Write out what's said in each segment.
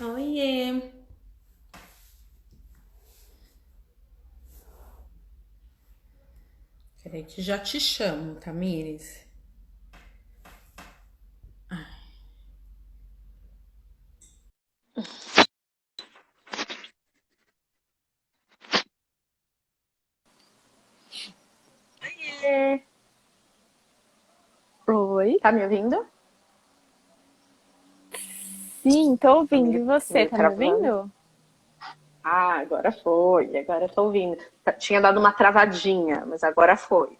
Oiê. Peraí que já te chamo, Tamires. É. Oi, Tá me ouvindo? sim, tô Tá ouvindo. meio, E você, meio tá me travando. ouvindo? Ah, agora foi. Agora eu tô ouvindo. Tinha dado uma travadinha, mas agora foi.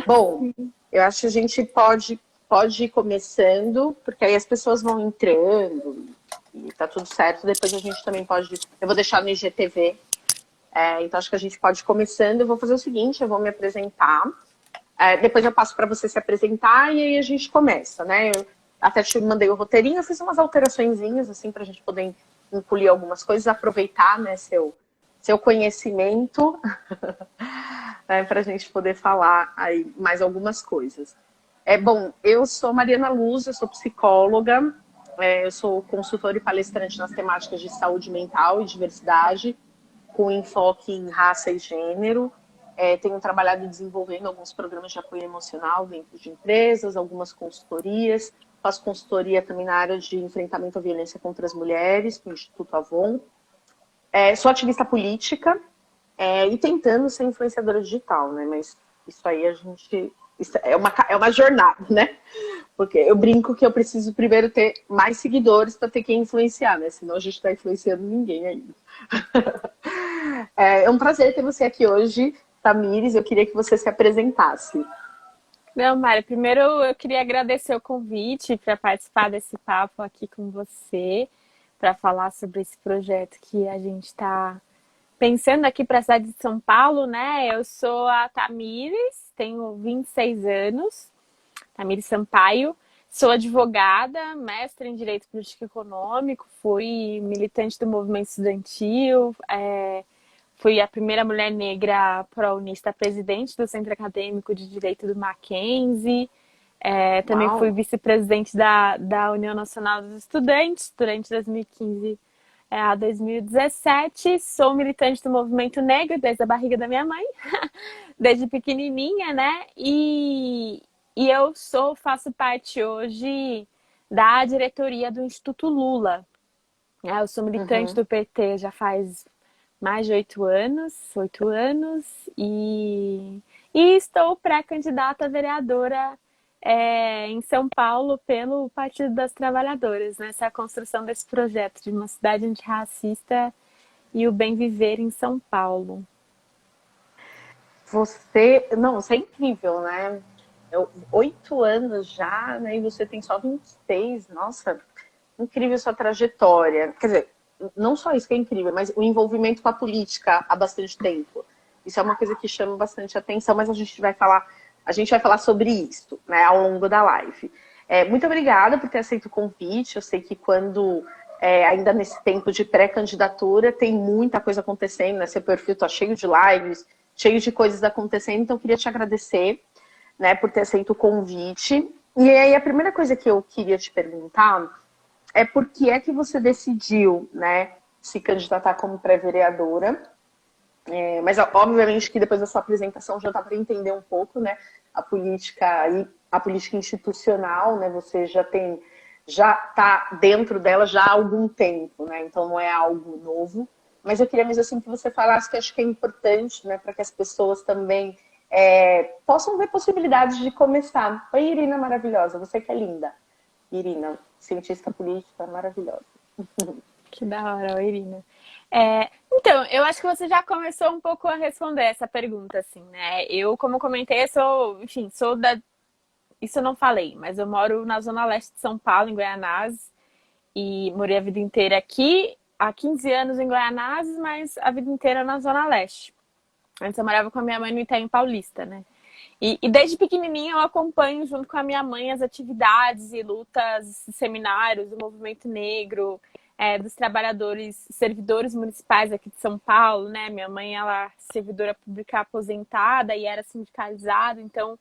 Bom, Sim. eu acho que a gente pode ir começando, porque aí as pessoas vão entrando e tá tudo certo. Depois a gente também pode. Eu vou deixar no IGTV. Então acho que a gente pode ir começando. Eu vou fazer o seguinte: eu vou me apresentar. Depois eu passo para você se apresentar e aí a gente começa, né? Eu até te mandei o roteirinho, eu fiz umas alteraçõezinhas, assim, para a gente poder incluir algumas coisas, aproveitar, né, seu conhecimento, né, para a gente poder falar aí mais algumas coisas. Bom, eu sou Mariana Luz, eu sou psicóloga, eu sou consultora e palestrante nas temáticas de saúde mental e diversidade, com enfoque em raça e gênero. Tenho trabalhado e desenvolvendo alguns programas de apoio emocional dentro de empresas, algumas consultorias. Faço consultoria também na área de enfrentamento à violência contra as mulheres, com o Instituto Avon. Sou ativista política e tentando ser influenciadora digital, né? Mas isso aí a gente. Isso é uma jornada, né? Porque eu brinco que eu preciso primeiro ter mais seguidores para ter quem influenciar, né? Senão a gente não está influenciando ninguém ainda. É um prazer ter você aqui hoje, Tamires. Eu queria que você se apresentasse. Não, Mari, primeiro eu queria agradecer o convite para participar desse papo aqui com você, para falar sobre esse projeto que a gente está pensando aqui para a cidade de São Paulo, né? Eu sou a Tamires, tenho 26 anos, Tamires Sampaio. Sou advogada, mestre em Direito Político e Econômico, fui militante do movimento estudantil, fui a primeira mulher negra prounista presidente do Centro Acadêmico de Direito do Mackenzie. Também fui Uau! vice-presidente da União Nacional dos Estudantes durante 2015 a 2017. Sou militante do movimento negro desde a barriga da minha mãe, desde pequenininha, né? E eu faço parte hoje da diretoria do Instituto Lula. Eu sou militante Uhum. do PT já faz mais de 8 anos, e estou pré-candidata a vereadora em São Paulo pelo Partido das Trabalhadoras, nessa construção desse projeto de uma cidade antirracista e o bem viver em São Paulo. Você é incrível, né? 8 anos já, né? E você tem só 26. Nossa, incrível sua trajetória. Quer dizer, não só isso que é incrível, mas o envolvimento com a política há bastante tempo. Isso é uma coisa que chama bastante atenção, mas a gente vai falar sobre isso, né, ao longo da live. Muito obrigada por ter aceito o convite. Eu sei que quando ainda nesse tempo de pré-candidatura tem muita coisa acontecendo, né? Seu perfil está cheio de lives, cheio de coisas acontecendo, então eu queria te agradecer, né, por ter aceito o convite. E aí a primeira coisa que eu queria te perguntar é por que é que você decidiu, né, se candidatar como pré-vereadora. Mas obviamente que depois da sua apresentação já dá para entender um pouco, né, a política institucional, né, você já está dentro dela já há algum tempo, né, então não é algo novo. Mas eu queria mesmo assim que você falasse, que acho que é importante, né, para que as pessoas também possam ver possibilidades de começar. Oi, Irina maravilhosa, você que é linda. Irina, cientista política maravilhosa. Que da hora, Irina. Então, eu acho que você já começou um pouco a responder essa pergunta, assim, né? Eu, como comentei, enfim, sou da. Isso eu não falei, mas eu moro na zona leste de São Paulo, em Guaianazes, e morei a vida inteira aqui, há 15 anos em Guaianazes, mas a vida inteira na zona leste. Antes eu morava com a minha mãe no Itaim Paulista, né? E desde pequenininha eu acompanho junto com a minha mãe as atividades e lutas, seminários do movimento negro, dos trabalhadores, servidores municipais aqui de São Paulo, né? Minha mãe, ela é servidora pública aposentada e era sindicalizada, então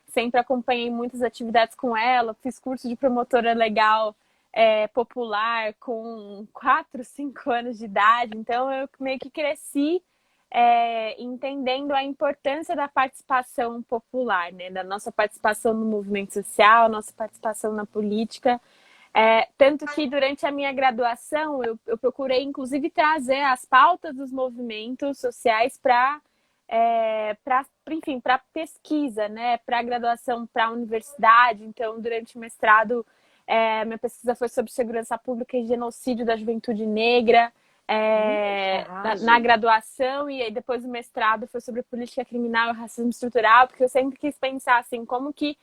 sempre acompanhei muitas atividades com ela, fiz curso de promotora legal popular com 4, 5 anos de idade. Então, eu meio que cresci entendendo a importância da participação popular, né? Da nossa participação no movimento social, nossa participação na política. Tanto que durante a minha graduação eu procurei inclusive trazer as pautas dos movimentos sociais para enfim, para pesquisa, né? Para graduação, para a universidade. Então, durante o mestrado, minha pesquisa foi sobre segurança pública e genocídio da juventude negra. Na graduação, e aí depois o mestrado foi sobre política criminal e racismo estrutural, porque eu sempre quis pensar assim, como que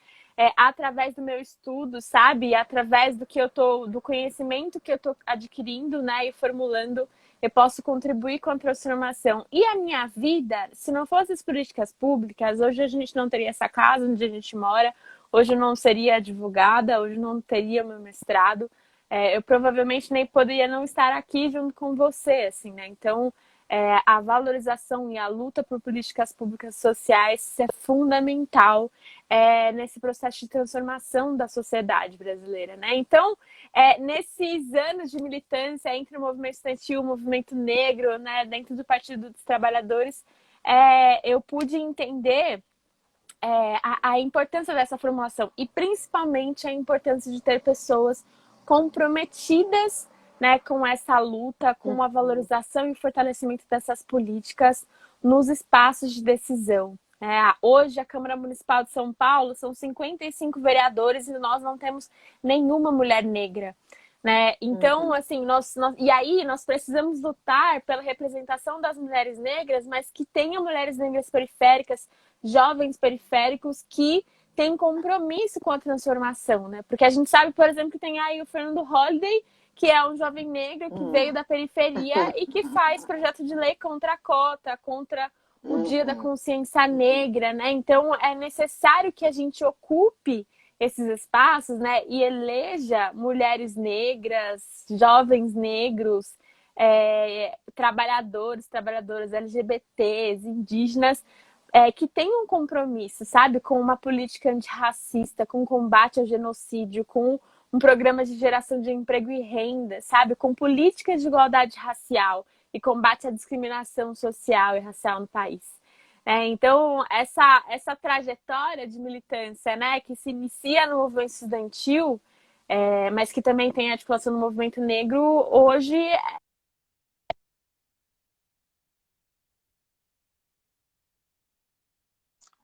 através do meu estudo, sabe, através do conhecimento que eu tô adquirindo, né, e formulando, eu posso contribuir com a transformação. E a minha vida, se não fossem as políticas públicas, hoje a gente não teria essa casa onde a gente mora, hoje eu não seria advogada, hoje eu não teria meu mestrado. Eu provavelmente nem poderia não estar aqui junto com você, assim, né? Então, a valorização e a luta por políticas públicas sociais é fundamental nesse processo de transformação da sociedade brasileira, né? Então, nesses anos de militância entre o movimento estudantil, o movimento negro, né, dentro do Partido dos Trabalhadores, eu pude entender a importância dessa formulação e principalmente a importância de ter pessoas comprometidas, né, com essa luta, com a valorização e fortalecimento dessas políticas nos espaços de decisão. Hoje, a Câmara Municipal de São Paulo são 55 vereadores e nós não temos nenhuma mulher negra. Né? Então, assim, e aí nós precisamos lutar pela representação das mulheres negras, mas que tenha mulheres negras periféricas, jovens periféricos que têm compromisso com a transformação, né? Porque a gente sabe, por exemplo, que tem aí o Fernando Holliday, que é um jovem negro que veio da periferia e que faz projeto de lei contra a cota, contra o Dia da Consciência Negra, né? Então, é necessário que a gente ocupe esses espaços, né? E eleja mulheres negras, jovens negros, trabalhadoras LGBTs, indígenas, que tenham um compromisso, sabe? Com uma política antirracista, com combate ao genocídio, com um programa de geração de emprego e renda, sabe? Com políticas de igualdade racial e combate à discriminação social e racial no país. Então, essa trajetória de militância, né, que se inicia no movimento estudantil, mas que também tem articulação no movimento negro, hoje...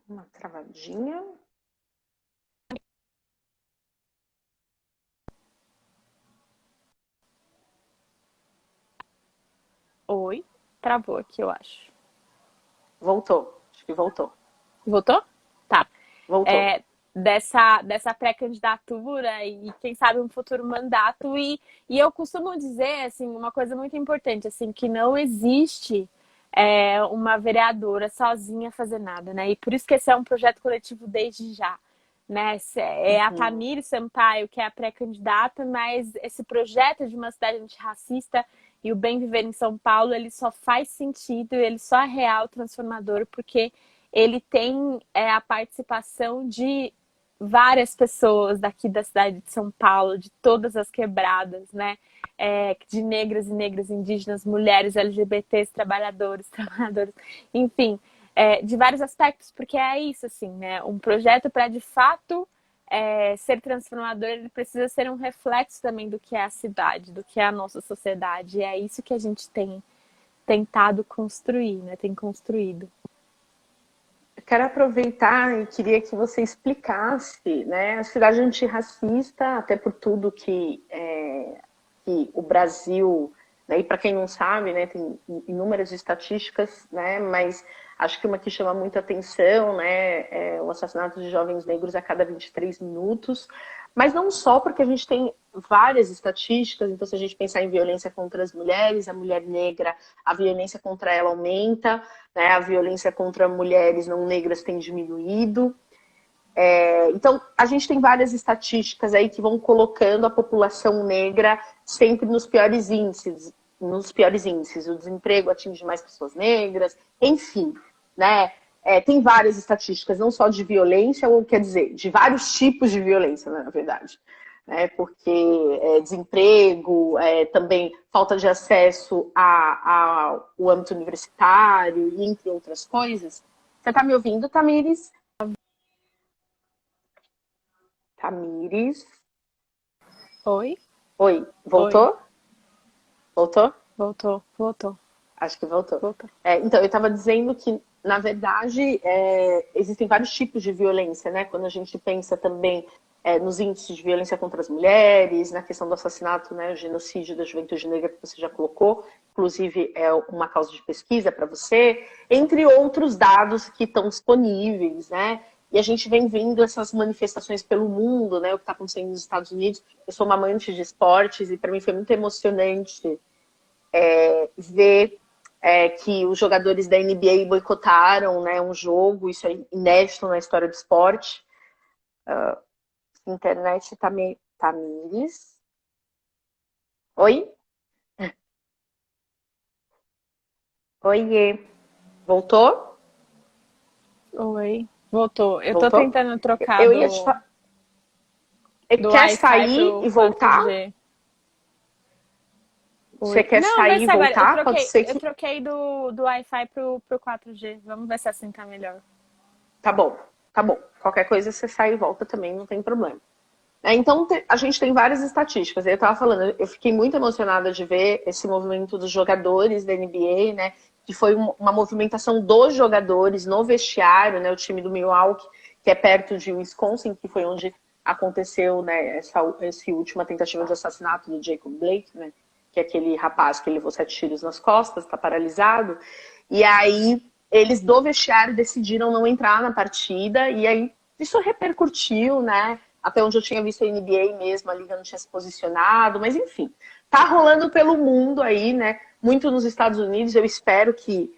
Uma travadinha. Oi, travou aqui, eu acho. Voltou, acho que voltou. Voltou? Tá. Voltou. Dessa pré-candidatura e, quem sabe, um futuro mandato. E eu costumo dizer, assim, uma coisa muito importante, assim, que não existe uma vereadora sozinha fazer nada, né? E por isso que esse é um projeto coletivo desde já, né? A Tamires Sampaio, que é a pré-candidata, mas esse projeto de uma cidade antirracista e o bem viver em São Paulo, ele só faz sentido, ele só é real, transformador, porque ele tem a participação de várias pessoas daqui da cidade de São Paulo, de todas as quebradas, né? De negras e negras indígenas, mulheres, LGBTs, trabalhadoras, enfim, de vários aspectos, porque é isso, assim, né? Um projeto para, de fato, ser transformador, ele precisa ser um reflexo também do que é a cidade, do que é a nossa sociedade. E é isso que a gente tem tentado construir, né? Tem construído. Eu quero aproveitar e queria que você explicasse, né, a cidade antirracista, até por tudo que o Brasil, né, e para quem não sabe, né, tem inúmeras estatísticas, né, mas acho que uma que chama muita atenção, né, é o assassinato de jovens negros a cada 23 minutos, mas não só porque a gente tem várias estatísticas, então se a gente pensar em violência contra as mulheres, a mulher negra, a violência contra ela aumenta, né, a violência contra mulheres não negras tem diminuído. Então, a gente tem várias estatísticas aí que vão colocando a população negra sempre nos piores índices. O desemprego atinge mais pessoas negras, enfim, né? Tem várias estatísticas, não só de violência, ou quer dizer, de vários tipos de violência, na verdade. né? Porque desemprego, também falta de acesso ao âmbito universitário, e entre outras coisas. Você está me ouvindo, Tamires? Tamires? Oi? Oi, Oi. voltou? Voltou? Voltou. Acho que voltou. Então, eu estava dizendo que, na verdade, existem vários tipos de violência, né? Quando a gente pensa também nos índices de violência contra as mulheres, na questão do assassinato, né? O genocídio da juventude negra que você já colocou, inclusive é uma causa de pesquisa para você, entre outros dados que estão disponíveis, né? E a gente vem vendo essas manifestações pelo mundo, né? O que está acontecendo nos Estados Unidos. Eu sou uma amante de esportes e para mim foi muito emocionante ver que os jogadores da NBA boicotaram, né, um jogo, isso é inédito na história do esporte. Internet Tamires. Oi? Oiê. Voltou? Oi. Voltou. Eu tô Voltou? tentando trocar Eu ia te falar. do Quer Wi-Fi sair pro e voltar? 4G. Você Oi. quer Não, vê sair e se agora. voltar? Pode ser Eu que. troquei do Wi-Fi pro 4G. Vamos ver se assim tá melhor. Tá bom, tá bom. Qualquer coisa você sai e volta também, não tem problema. Então, a gente tem várias estatísticas. Eu estava falando, eu fiquei muito emocionada de ver esse movimento dos jogadores da NBA, né? Que foi uma movimentação dos jogadores no vestiário, né? O time do Milwaukee, que é perto de Wisconsin, que foi onde aconteceu, né, essa última tentativa de assassinato do Jacob Blake, né? Que é aquele rapaz que levou 7 tiros nas costas, está paralisado. E aí, eles do vestiário decidiram não entrar na partida, e aí isso repercutiu, né? Até onde eu tinha visto a NBA mesmo, a liga não tinha se posicionado, mas enfim, tá rolando pelo mundo aí, né? Muito nos Estados Unidos, eu espero que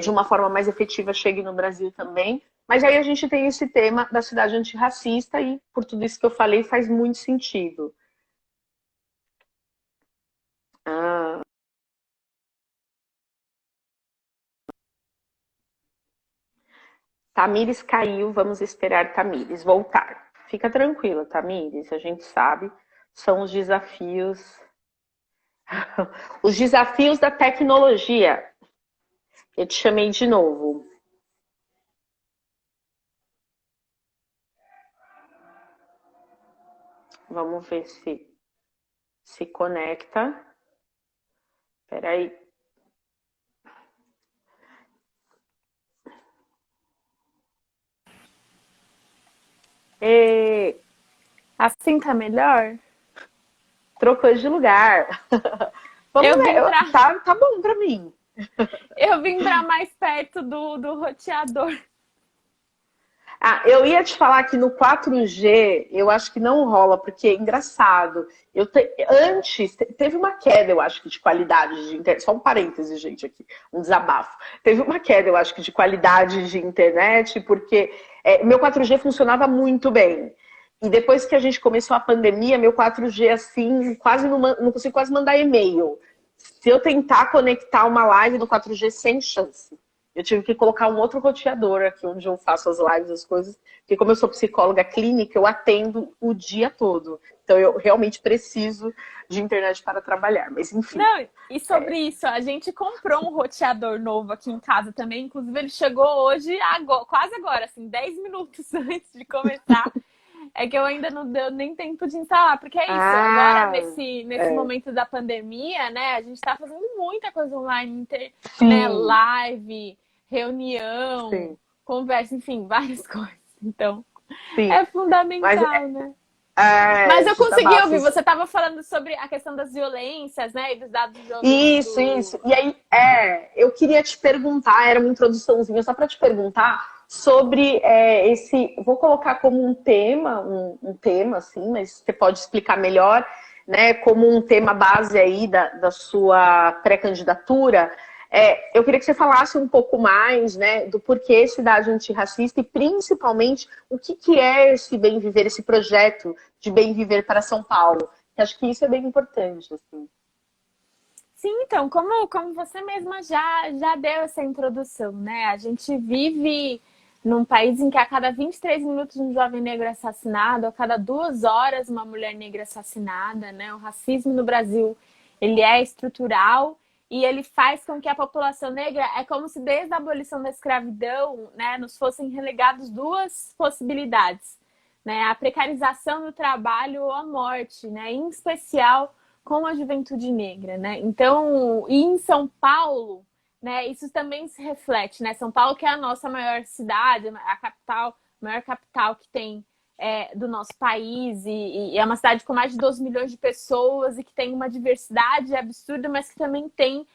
de uma forma mais efetiva chegue no Brasil também. Mas aí a gente tem esse tema da cidade antirracista e, por tudo isso que eu falei, faz muito sentido. Ah, Tamires caiu, vamos esperar Tamires voltar. Fica tranquila, Tamires, a gente sabe, são os desafios. Os desafios da tecnologia. Eu te chamei de novo. Vamos ver se conecta. Espera aí. E... Assim tá melhor? Trocou de lugar. Vamos Eu ver. vim pra, Tá bom pra mim. eu vim pra mais perto do roteador. Ah, eu ia te falar que no 4G eu acho que não rola, porque é engraçado. Antes teve uma queda, eu acho que de qualidade de internet. Só um parêntese, gente, aqui, um desabafo. Teve uma queda, eu acho que de qualidade de internet, porque meu 4G funcionava muito bem. E depois que a gente começou a pandemia, meu 4G assim, quase não consigo quase mandar e-mail. Se eu tentar conectar uma live no 4G, sem chance. Eu tive que colocar um outro roteador aqui onde eu faço as lives, as coisas, porque como eu sou psicóloga clínica, eu atendo o dia todo. Então eu realmente preciso de internet para trabalhar, mas enfim. Não, e sobre isso, a gente comprou um roteador novo aqui em casa também. Inclusive, ele chegou hoje, quase agora, assim, 10 minutos antes de começar. É que eu ainda não deu nem tempo de instalar, porque é isso. Agora, nesse momento da pandemia, né, a gente tá fazendo muita coisa online, né, live, reunião, Sim. conversa, enfim, várias coisas. Então, Sim. é fundamental, né? Mas eu consegui ouvir, você estava falando sobre a questão das violências, né, e dos dados Isso. E aí, eu queria te perguntar, era uma introduçãozinha só para te perguntar sobre vou colocar como um tema, assim, mas você pode explicar melhor, né, como um tema base aí da sua pré-candidatura. Eu queria que você falasse um pouco mais, né, do porquê Cidade Antirracista e principalmente o que é esse Bem Viver, esse projeto de Bem Viver para São Paulo. Eu acho que isso é bem importante, assim. Sim, então, como você mesma já deu essa introdução, né? A gente vive num país em que a cada 23 minutos um jovem negro é assassinado, a cada 2 horas uma mulher negra é assassinada, né? O racismo no Brasil, ele é estrutural e ele faz com que a população negra, é como se desde a abolição da escravidão, né, nos fossem relegados duas possibilidades, né? A precarização do trabalho ou a morte, né? Em especial com a juventude negra, né? Então, e em São Paulo, né, isso também se reflete, né? São Paulo, que é a nossa maior cidade, a capital, a maior capital que tem do nosso país, e é uma cidade com mais de 12 milhões de pessoas e que tem uma diversidade absurda, mas que também tem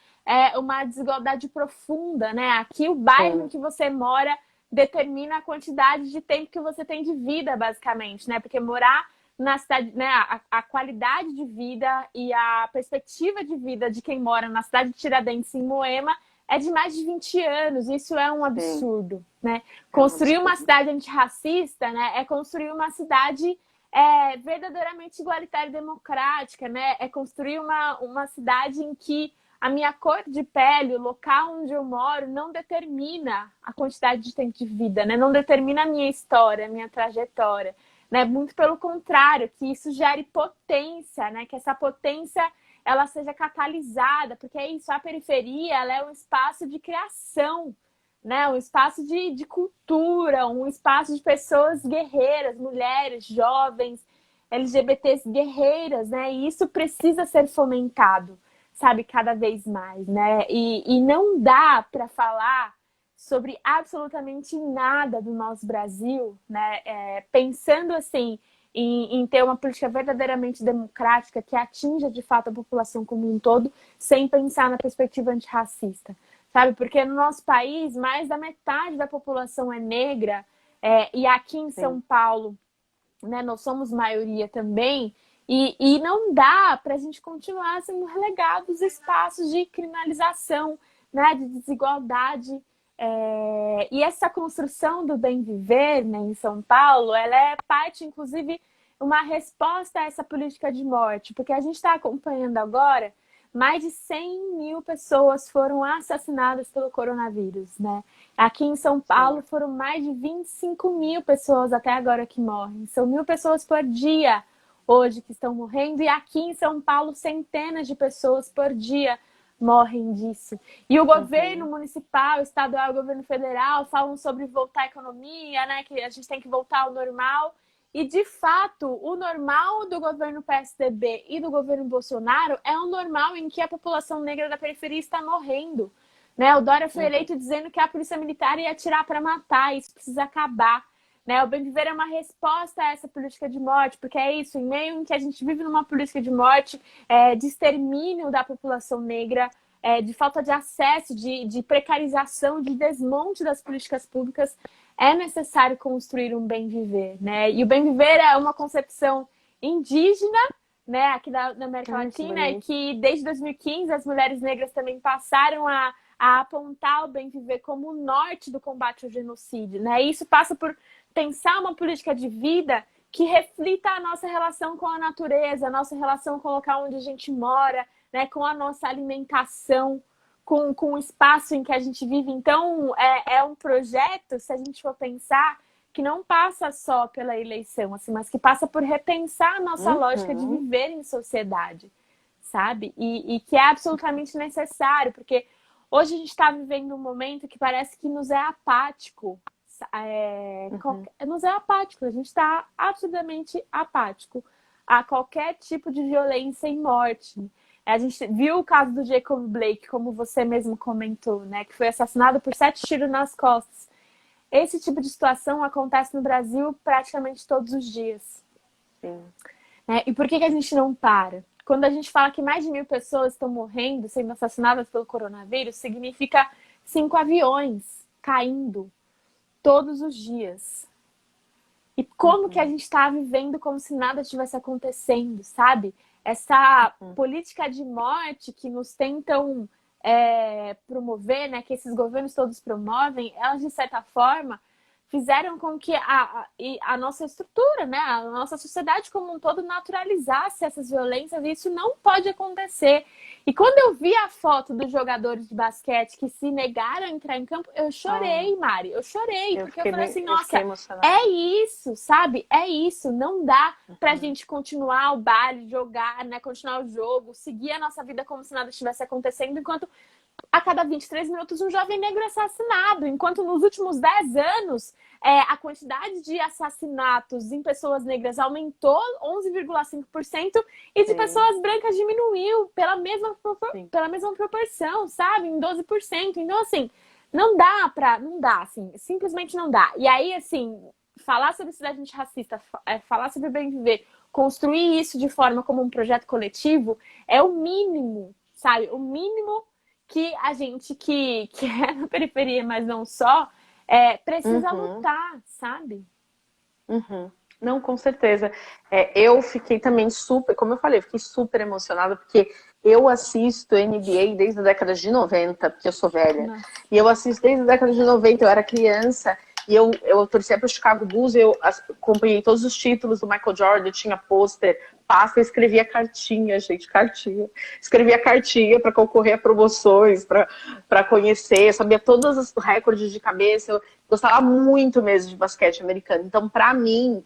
uma desigualdade profunda, né? Aqui o bairro em que você mora determina a quantidade de tempo que você tem de vida, basicamente, né? Porque morar na cidade, né, a qualidade de vida e a perspectiva de vida de quem mora na cidade de Tiradentes, em Moema, é de mais de 20 anos. Isso é um absurdo, né? Construir uma cidade antirracista, né, é construir uma cidade verdadeiramente igualitária e democrática, né? É construir uma cidade em que a minha cor de pele, o local onde eu moro, não determina a quantidade de tempo de vida, né? Não determina a minha história, a minha trajetória. Né? Muito pelo contrário, que isso gere potência, né? Que essa potência ela seja catalisada, porque é isso, a periferia ela é um espaço de criação, né? Um espaço de cultura, um espaço de pessoas guerreiras, mulheres, jovens, LGBTs guerreiras, né? E isso precisa ser fomentado, sabe, cada vez mais, né? E não dá para falar sobre absolutamente nada do nosso Brasil, né? Pensando assim em ter uma política verdadeiramente democrática que atinja de fato a população como um todo, sem pensar na perspectiva antirracista, sabe? Porque no nosso país mais da metade da população é negra, e aqui em São Paulo, né, nós somos maioria também, e não dá para a gente continuar sendo relegados a espaços de criminalização, né, de desigualdade. E essa construção do bem viver, né, em São Paulo, ela é parte, inclusive, uma resposta a essa política de morte, porque a gente está acompanhando agora mais de 100 mil pessoas foram assassinadas pelo coronavírus, né? Aqui em São Paulo foram mais de 25 mil pessoas até agora que morrem. São 1.000 pessoas por dia hoje que estão morrendo, e aqui em São Paulo centenas de pessoas por dia morrem disso. E o governo municipal, estadual e o governo federal falam sobre voltar à economia, né? Que a gente tem que voltar ao normal. E, de fato, o normal do governo PSDB e do governo Bolsonaro é um normal em que a população negra da periferia está morrendo, né? O Dória foi eleito dizendo que a polícia militar ia atirar para matar, isso precisa acabar. Né? O Bem Viver é uma resposta a essa política de morte, porque é isso, em meio em que a gente vive numa política de morte, de extermínio da população negra, de falta de acesso, de precarização, de desmonte das políticas públicas, é necessário construir um bem viver, né? E o bem viver é uma concepção indígena, né, aqui da América Latina, e que desde 2015 as mulheres negras também passaram a apontar o bem viver como o norte do combate ao genocídio, né? E isso passa por pensar uma política de vida que reflita a nossa relação com a natureza, a nossa relação com o local onde a gente mora, né, com a nossa alimentação, com o espaço em que a gente vive. Então, é um projeto, se a gente for pensar, que não passa só pela eleição, assim, mas que passa por repensar a nossa lógica de viver em sociedade, sabe? E que é absolutamente necessário, porque hoje a gente está vivendo um momento que parece que nos é apático. Nos é apático, a gente está absolutamente apático a qualquer tipo de violência e morte. A gente viu o caso do Jacob Blake, como você mesmo comentou, né, que foi assassinado por 7 tiros nas costas. Esse tipo de situação acontece no Brasil praticamente todos os dias. E por que a gente não para? Quando a gente fala que mais de 1.000 pessoas estão morrendo, sendo assassinadas pelo coronavírus, significa 5 aviões caindo todos os dias. E como que a gente está vivendo como se nada estivesse acontecendo, sabe? Essa política de morte que nos tentam promover, né, que esses governos todos promovem, elas, de certa forma, fizeram com que a nossa estrutura, né, a nossa sociedade como um todo naturalizasse essas violências, e isso não pode acontecer. E quando eu vi a foto dos jogadores de basquete que se negaram a entrar em campo, eu chorei, Mari. Eu chorei, porque eu falei assim, nossa, é isso, sabe? É isso. Não dá pra gente continuar o baile, jogar, né? Continuar o jogo, seguir a nossa vida como se nada estivesse acontecendo, enquanto a cada 23 minutos um jovem negro é assassinado. Enquanto nos últimos 10 anos a quantidade de assassinatos em pessoas negras aumentou 11,5% e de pessoas brancas diminuiu pela mesma proporção, sabe? Em 12%. Então, assim, não dá, assim, simplesmente não dá. E aí, assim, falar sobre cidade antirracista, falar sobre bem viver, construir isso de forma como um projeto coletivo é o mínimo, sabe? O mínimo que a gente que é na periferia, mas não só, precisa lutar, sabe? Não, com certeza. Eu fiquei também como eu falei, eu fiquei super emocionada, porque eu assisto NBA desde a década de 90, porque eu sou velha. Nossa. E eu assisto desde a década de 90, eu era criança, e eu torcia para o Chicago Bulls, eu acompanhei todos os títulos do Michael Jordan, eu tinha pôster, pasta, eu escrevia cartinha, gente, cartinha. Escrevia cartinha para concorrer a promoções, para conhecer, eu sabia todos os recordes de cabeça, eu gostava muito mesmo de basquete americano. Então, para mim,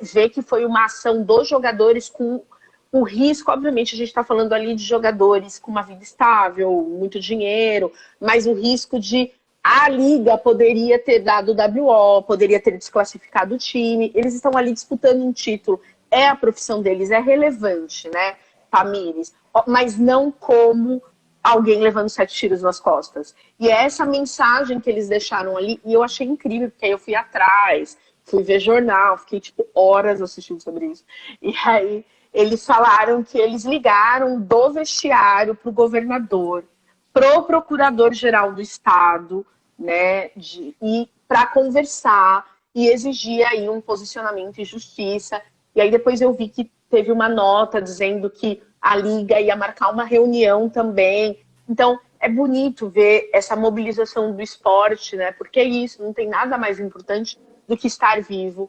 ver que foi uma ação dos jogadores com o risco, obviamente, a gente está falando ali de jogadores com uma vida estável, muito dinheiro, mas o risco de a liga poderia ter dado WO, poderia ter desclassificado o time, eles estão ali disputando um título, é a profissão deles, é relevante, né, Tamires? Mas não como alguém levando 7 tiros nas costas. E é essa mensagem que eles deixaram ali, e eu achei incrível, porque aí eu fui atrás, fui ver jornal, fiquei tipo horas assistindo sobre isso. E aí eles falaram que eles ligaram do vestiário pro governador, pro procurador-geral do estado, né, e para conversar e exigir aí um posicionamento e justiça. E aí depois eu vi que teve uma nota dizendo que a Liga ia marcar uma reunião também. Então, é bonito ver essa mobilização do esporte, né? Porque é isso, não tem nada mais importante do que estar vivo,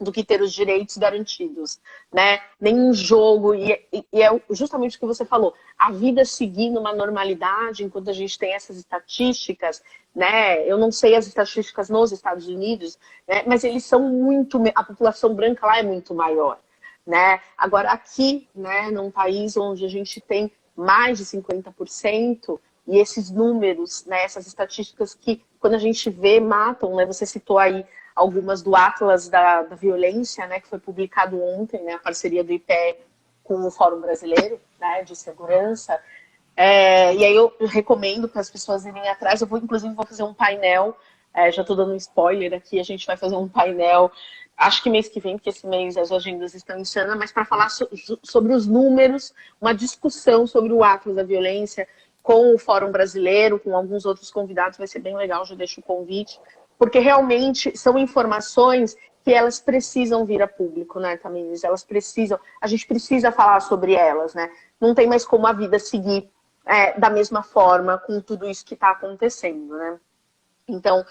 do que ter os direitos garantidos, né? Nenhum jogo, e é justamente o que você falou, a vida seguir numa normalidade, enquanto a gente tem essas estatísticas, né? Eu não sei as estatísticas nos Estados Unidos, né? Mas eles são a população branca lá é muito maior, né? Agora aqui, né, num país onde a gente tem mais de 50%, e esses números, né, essas estatísticas que quando a gente vê, matam, né? Você citou aí algumas do Atlas da Violência, né, que foi publicado ontem, né, a parceria do IPE com o Fórum Brasileiro, né, de Segurança. E aí eu recomendo para as pessoas irem atrás. Inclusive, vou fazer um painel, já estou dando um spoiler aqui, a gente vai fazer um painel, acho que mês que vem, porque esse mês as agendas estão insanas, mas para falar sobre os números, uma discussão sobre o Atlas da Violência com o Fórum Brasileiro, com alguns outros convidados, vai ser bem legal, já deixo o convite. Porque realmente são informações que elas precisam vir a público, né, Tamires? Elas precisam, a gente precisa falar sobre elas, né? Não tem mais como a vida seguir da mesma forma com tudo isso que está acontecendo, né? Então,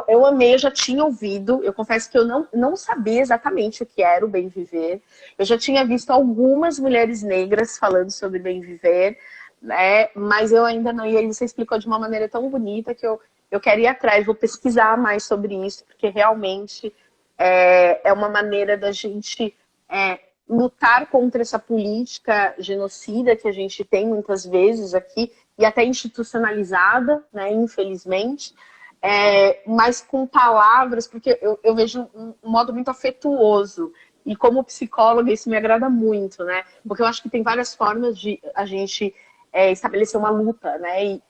eu amei, eu já tinha ouvido, eu confesso que eu não sabia exatamente o que era o Bem Viver. Eu já tinha visto algumas mulheres negras falando sobre Bem Viver, né? Mas eu ainda não, e aí você explicou de uma maneira tão bonita que eu quero ir atrás, vou pesquisar mais sobre isso, porque realmente é uma maneira da gente lutar contra essa política genocida que a gente tem muitas vezes aqui, e até institucionalizada, né, infelizmente, mas com palavras, porque eu vejo um modo muito afetuoso, e como psicóloga isso me agrada muito, né, porque eu acho que tem várias formas de a gente estabelecer uma luta, né? E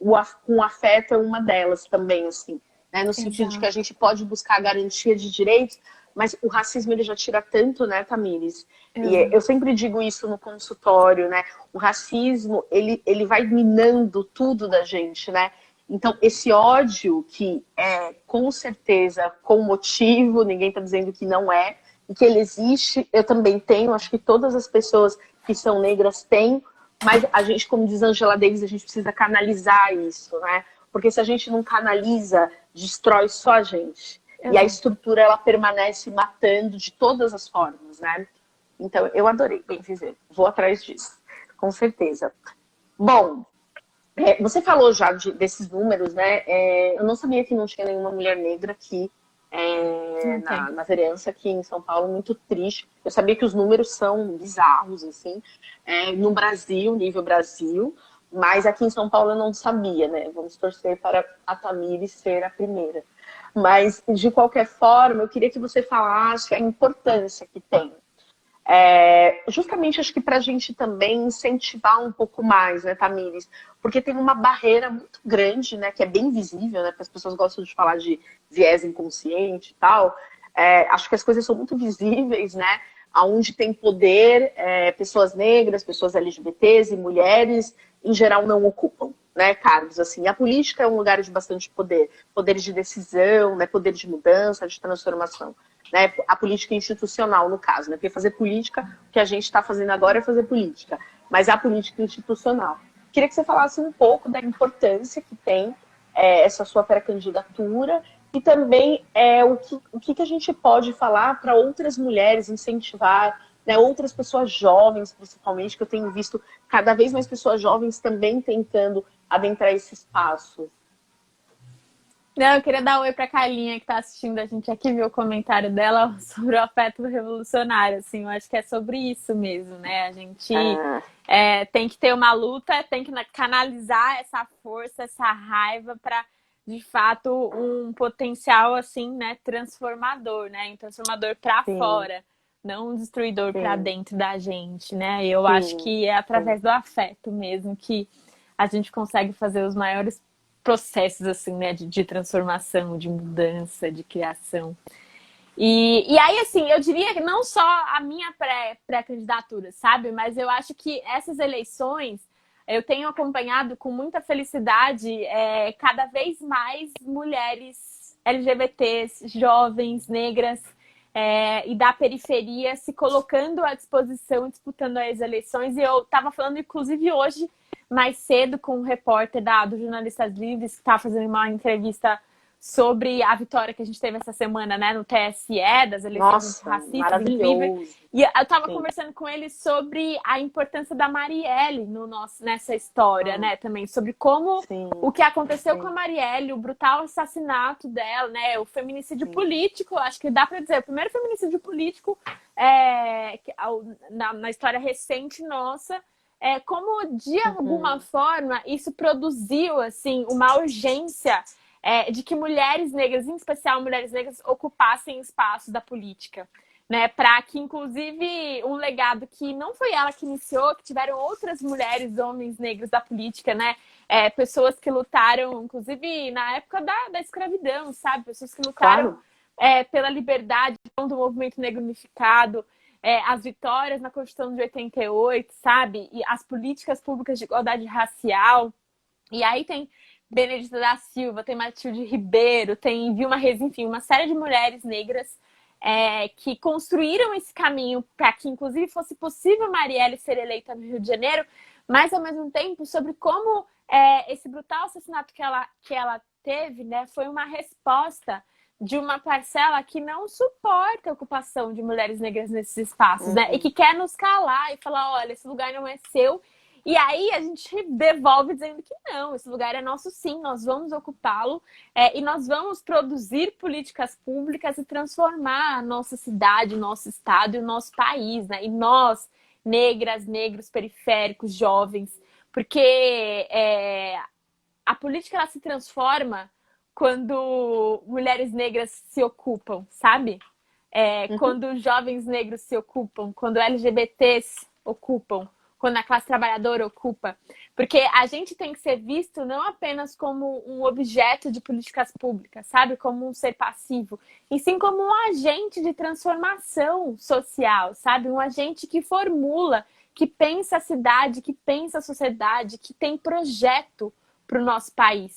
com afeto é uma delas também, assim, né? No sentido de que a gente pode buscar a garantia de direitos, mas o racismo ele já tira tanto, né, Tamires? E eu sempre digo isso no consultório, né? O racismo ele vai minando tudo da gente, né? Então esse ódio que com certeza com motivo, ninguém está dizendo que não é, e que ele existe, eu também tenho, acho que todas as pessoas que são negras têm. Mas a gente, como diz Angela Davis, a gente precisa canalizar isso, né? Porque se a gente não canaliza, destrói só a gente. E a estrutura, ela permanece matando de todas as formas, né? Então, eu adorei Bem Viver. Vou atrás disso, com certeza. Bom, você falou já desses números, né? Eu não sabia que não tinha nenhuma mulher negra aqui Não tem. na vereança aqui em São Paulo, muito triste. Eu sabia que os números são bizarros, assim, no Brasil, nível Brasil, mas aqui em São Paulo eu não sabia, né? Vamos torcer para a Tamires ser a primeira. Mas, de qualquer forma, eu queria que você falasse a importância que tem. Justamente acho que para a gente também incentivar um pouco mais, né, Tamires? Porque tem uma barreira muito grande, né, que é bem visível, né, porque as pessoas gostam de falar de viés inconsciente e tal. Acho que as coisas são muito visíveis, né? Onde tem poder, pessoas negras, pessoas LGBTs e mulheres, em geral, não ocupam, né, cargos assim. A política é um lugar de bastante poder, poder de decisão, né, poder de mudança, de transformação. Né, a política institucional, no caso, né? Porque fazer política, o que a gente está fazendo agora é fazer política, mas a política institucional. Queria que você falasse um pouco da importância que tem essa sua pré-candidatura e também o que a gente pode falar para outras mulheres, incentivar, né, outras pessoas jovens, principalmente, que eu tenho visto cada vez mais pessoas jovens também tentando adentrar esse espaço. Não, eu queria dar um oi pra Carlinha que tá assistindo a gente aqui, viu o comentário dela sobre o afeto revolucionário, assim, eu acho que é sobre isso mesmo, né? A gente tem que ter uma luta, tem que canalizar essa força, essa raiva para, de fato, um potencial, assim, né, transformador, né? Um transformador para Sim, fora, não um destruidor para sim, dentro da gente, né? Eu acho sim, que é sim. através do afeto mesmo que a gente consegue fazer os maiores processos assim, né, de transformação, de mudança, de criação. E aí, assim, eu diria que não só a minha pré-candidatura, sabe? Mas eu acho que essas eleições eu tenho acompanhado com muita felicidade cada vez mais mulheres LGBTs, jovens, negras e da periferia se colocando à disposição, disputando as eleições. E eu estava falando, inclusive, hoje, mais cedo, com um repórter do Jornalistas Livres, que está fazendo uma entrevista sobre a vitória que a gente teve essa semana, né, no TSE, das eleições Nossa, antirracistas, incrível. maravilhoso. E eu estava Sim. conversando com ele sobre a importância da Marielle nessa história, Ah, né, também, sobre como sim, o que aconteceu com a sim, Marielle, o brutal assassinato dela, né, o feminicídio sim. político, acho que dá para dizer, o primeiro feminicídio político na história recente nossa, como de alguma Uhum, forma isso produziu assim uma urgência de que mulheres negras, em especial mulheres negras, ocupassem espaços da política. Né, para que, inclusive, um legado que não foi ela que iniciou, que tiveram outras mulheres, homens negros da política, né? Pessoas que lutaram, inclusive, na época da escravidão, sabe? Pessoas que lutaram claro. pela liberdade do movimento negro unificado, as vitórias na Constituição de 88, sabe? E as políticas públicas de igualdade racial. E aí tem Benedita da Silva, tem Matilde Ribeiro, tem Vilma Reis, enfim, uma série de mulheres negras que construíram esse caminho para que, inclusive, fosse possível Marielle ser eleita no Rio de Janeiro, mas, ao mesmo tempo, sobre como esse brutal assassinato que ela teve, né, foi uma resposta de uma parcela que não suporta a ocupação de mulheres negras nesses espaços, né, e Uhum, que quer nos calar e falar, olha, esse lugar não é seu, e aí a gente devolve dizendo que não, esse lugar é nosso sim, nós vamos ocupá-lo e nós vamos produzir políticas públicas e transformar a nossa cidade, o nosso estado e o nosso país, né? E nós, negras, negros, periféricos, jovens, porque a política ela se transforma quando mulheres negras se ocupam, sabe? uhum. Quando jovens negros se ocupam, quando LGBTs ocupam, quando a classe trabalhadora ocupa. Porque a gente tem que ser visto não apenas como um objeto de políticas públicas, sabe? Como um ser passivo, e sim como um agente de transformação social, sabe? Um agente que formula, que pensa a cidade, que pensa a sociedade, que tem projeto para o nosso país.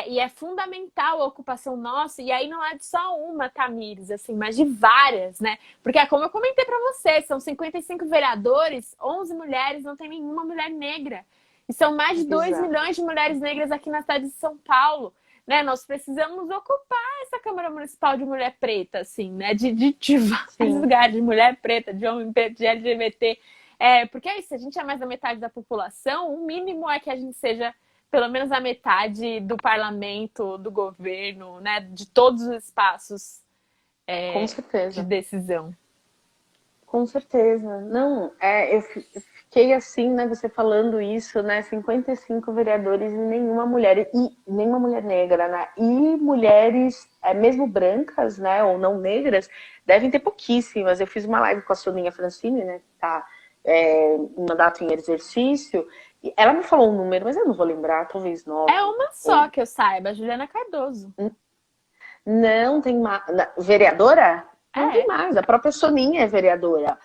E é fundamental a ocupação nossa, e aí não é de só uma, Tamires, assim, mas de várias, né? Porque é como eu comentei para você, são 55 vereadores, 11 mulheres, não tem nenhuma mulher negra. E são mais de 2 Bizarro. milhões de mulheres negras aqui na cidade de São Paulo. Né? Nós precisamos ocupar essa Câmara Municipal de mulher preta, assim, né? De vários Sim, lugares, de mulher preta, de homem preto, de LGBT. Porque é isso, se a gente é mais da metade da população, o mínimo é que a gente seja pelo menos a metade do parlamento, do governo, né? De todos os espaços Com de certeza. decisão. Com certeza. Não, eu fiquei assim, né, você falando isso, né, 55 vereadores e nenhuma mulher negra, né, e mulheres, mesmo brancas, né, ou não negras, devem ter pouquíssimas. Eu fiz uma live com a Soninha Francini, né, que tá em mandato em exercício, e ela me falou um número, mas eu não vou lembrar, talvez É 9, uma só ou... que eu saiba, a Juliana Cardoso. Não, tem mais. Vereadora? Não tem É. mais. A própria Soninha é vereadora.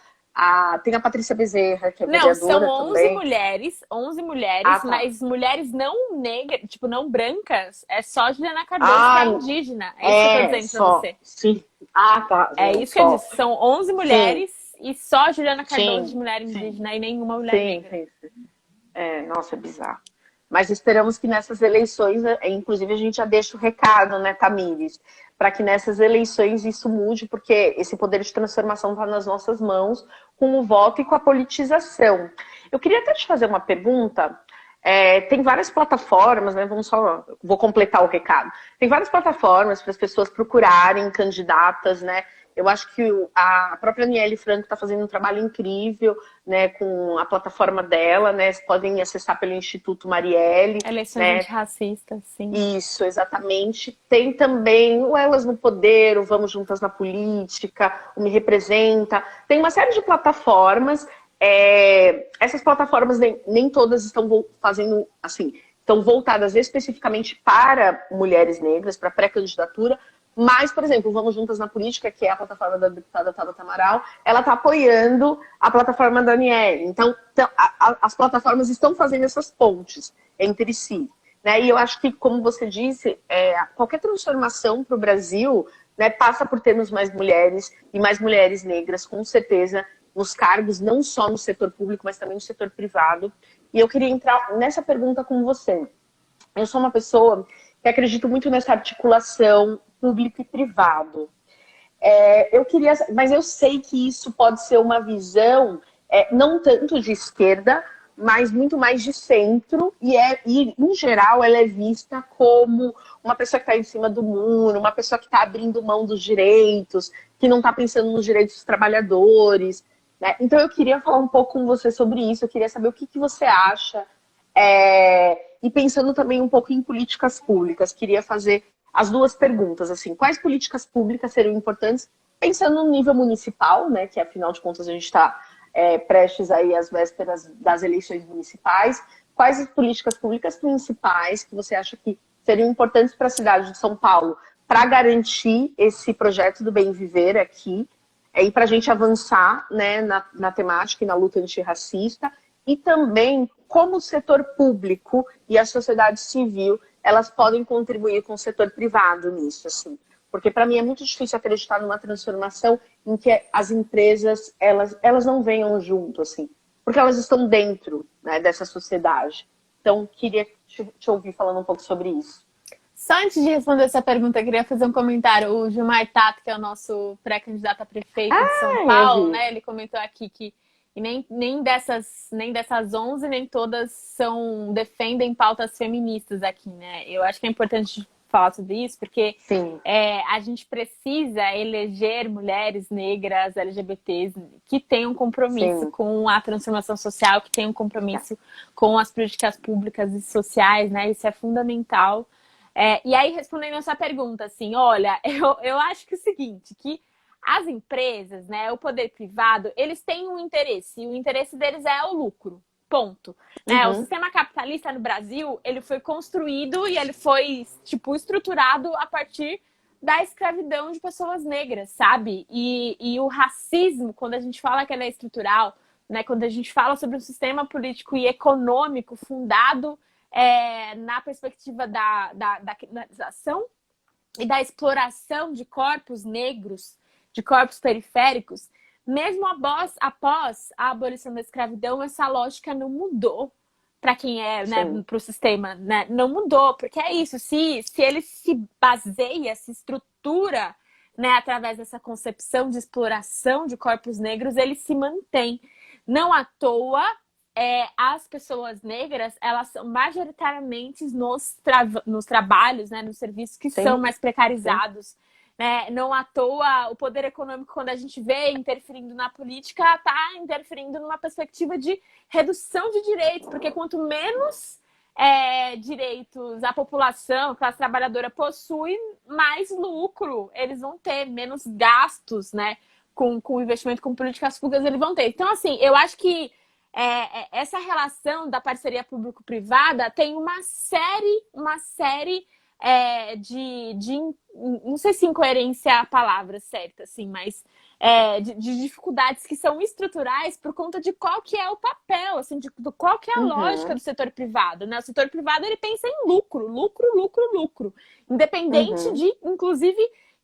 Tem a Patrícia Bezerra, que é Não, são vereadora também. 11 Ah, mulheres, tá. mas mulheres não negras, tipo, não brancas, é só Juliana Cardoso que Ah, é indígena. É isso que eu tô dizendo pra só. você. Sim. Ah, tá. É Não, isso que eu só. disse. São 11 Sim, mulheres e só Juliana Cardoso de sim, mulher sim. indígena e nenhuma mulher Sim, negra. sim. Nossa, é bizarro. Mas esperamos que nessas eleições, inclusive a gente já deixa o recado, né, Tamires, para que nessas eleições isso mude, porque esse poder de transformação está nas nossas mãos, com o voto e com a politização. Eu queria até te fazer uma pergunta. Tem várias plataformas, né? Vou completar o recado. Tem várias plataformas para as pessoas procurarem candidatas, né? Eu acho que a própria Aniele Franco está fazendo um trabalho incrível, né, com a plataforma dela, né? Vocês podem acessar pelo Instituto Marielle, Eleições né? antirracistas, sim. Isso, exatamente. Tem também o Elas no Poder, o Vamos Juntas na Política, o Me Representa. Tem uma série de plataformas. Essas plataformas nem todas estão fazendo assim, estão voltadas especificamente para mulheres negras, para pré-candidatura. Mas, por exemplo, Vamos Juntas na Política, que é a plataforma da deputada Tabata Amaral, ela está apoiando a plataforma da Aniele. Então, as plataformas estão fazendo essas pontes entre si. Né? E eu acho que, como você disse, qualquer transformação para o Brasil, né, passa por termos mais mulheres e mais mulheres negras, com certeza, nos cargos, não só no setor público, mas também no setor privado. E eu queria entrar nessa pergunta com você. Eu sou uma pessoa que acredito muito nessa articulação público e privado. Mas eu sei que isso pode ser uma visão não tanto de esquerda, mas muito mais de centro, e em geral ela é vista como uma pessoa que está em cima do muro, uma pessoa que está abrindo mão dos direitos, que não está pensando nos direitos dos trabalhadores. Né? Então eu queria falar um pouco com você sobre isso, eu queria saber o que você acha, e pensando também um pouco em políticas públicas, queria fazer as duas perguntas, assim, quais políticas públicas seriam importantes, pensando no nível municipal, né, que afinal de contas a gente está prestes aí às vésperas das eleições municipais, quais as políticas públicas principais que você acha que seriam importantes para a cidade de São Paulo para garantir esse projeto do bem viver aqui, e para a gente avançar, né, na temática e na luta antirracista, e também como o setor público e a sociedade civil elas podem contribuir com o setor privado nisso, assim. Porque para mim é muito difícil acreditar numa transformação em que as empresas elas não venham junto, assim, porque elas estão dentro, né, dessa sociedade. Então, queria te ouvir falando um pouco sobre isso. Só antes de responder essa pergunta, eu queria fazer um comentário. O Gilmar Tato, que é o nosso pré-candidato a prefeito de São Paulo, né? Ele comentou aqui que nem dessas 11, nem todas defendem pautas feministas aqui, né? Eu acho que é importante falar sobre isso, porque a gente precisa eleger mulheres negras, LGBTs, que tenham compromisso com a transformação social, que tenham compromisso com as políticas públicas e sociais, né? Isso é fundamental. E aí, respondendo essa pergunta, assim, olha, eu acho que é o seguinte, que as empresas, né, o poder privado, eles têm um interesse, e o interesse deles é o lucro, ponto. Né? O sistema capitalista no Brasil, ele foi construído e ele foi, tipo, estruturado a partir da escravidão de pessoas negras, sabe? E o racismo, quando a gente fala que ele é estrutural, né, quando a gente fala sobre um sistema político e econômico fundado na perspectiva da criminalização e da exploração de corpos negros, de corpos periféricos, mesmo após a abolição da escravidão, essa lógica não mudou para quem né, para o sistema, né? Não mudou, porque é isso, se ele se baseia, se estrutura, né, através dessa concepção de exploração de corpos negros, ele se mantém. Não à toa, as pessoas negras, elas são majoritariamente nos trabalhos, né, nos serviços que são Sim, mais sim. precarizados. Né? Não à toa, o poder econômico, quando a gente vê interferindo na política, está interferindo numa perspectiva de redução de direitos, porque quanto menos direitos a população, a classe trabalhadora possui, mais lucro eles vão ter, menos gastos, né? Com investimento, com políticas públicas, eles vão ter. Então, assim, eu acho que essa relação da parceria público-privada tem uma série não sei se incoerência é a palavra certa, assim, mas de dificuldades que são estruturais por conta de qual que é o papel, assim, de qual que é a lógica Uhum, do setor privado, né? O setor privado, ele pensa em lucro, lucro, lucro, lucro, independente uhum, de, inclusive,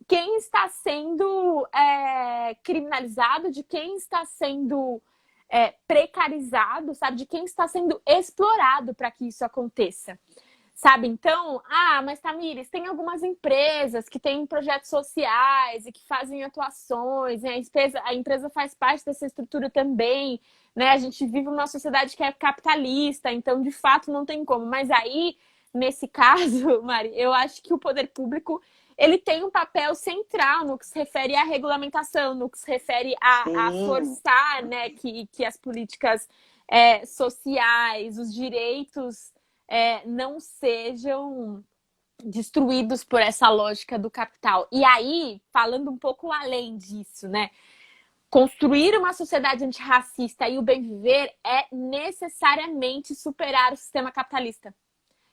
quem está sendo criminalizado, de quem está sendo precarizado, sabe? De quem está sendo explorado para que isso aconteça. Sabe? Então, mas Tamires, tem algumas empresas que têm projetos sociais e que fazem atuações, né? A empresa faz parte dessa estrutura também, né? A gente vive numa sociedade que é capitalista, então, de fato, não tem como. Mas aí, nesse caso, Mari, eu acho que o poder público ele tem um papel central no que se refere à regulamentação, no que se refere a sim. forçar, né, que as políticas sociais, os direitos não sejam destruídos por essa lógica do capital. E aí, falando um pouco além disso, né? Construir uma sociedade antirracista e o bem viver é necessariamente superar o sistema capitalista.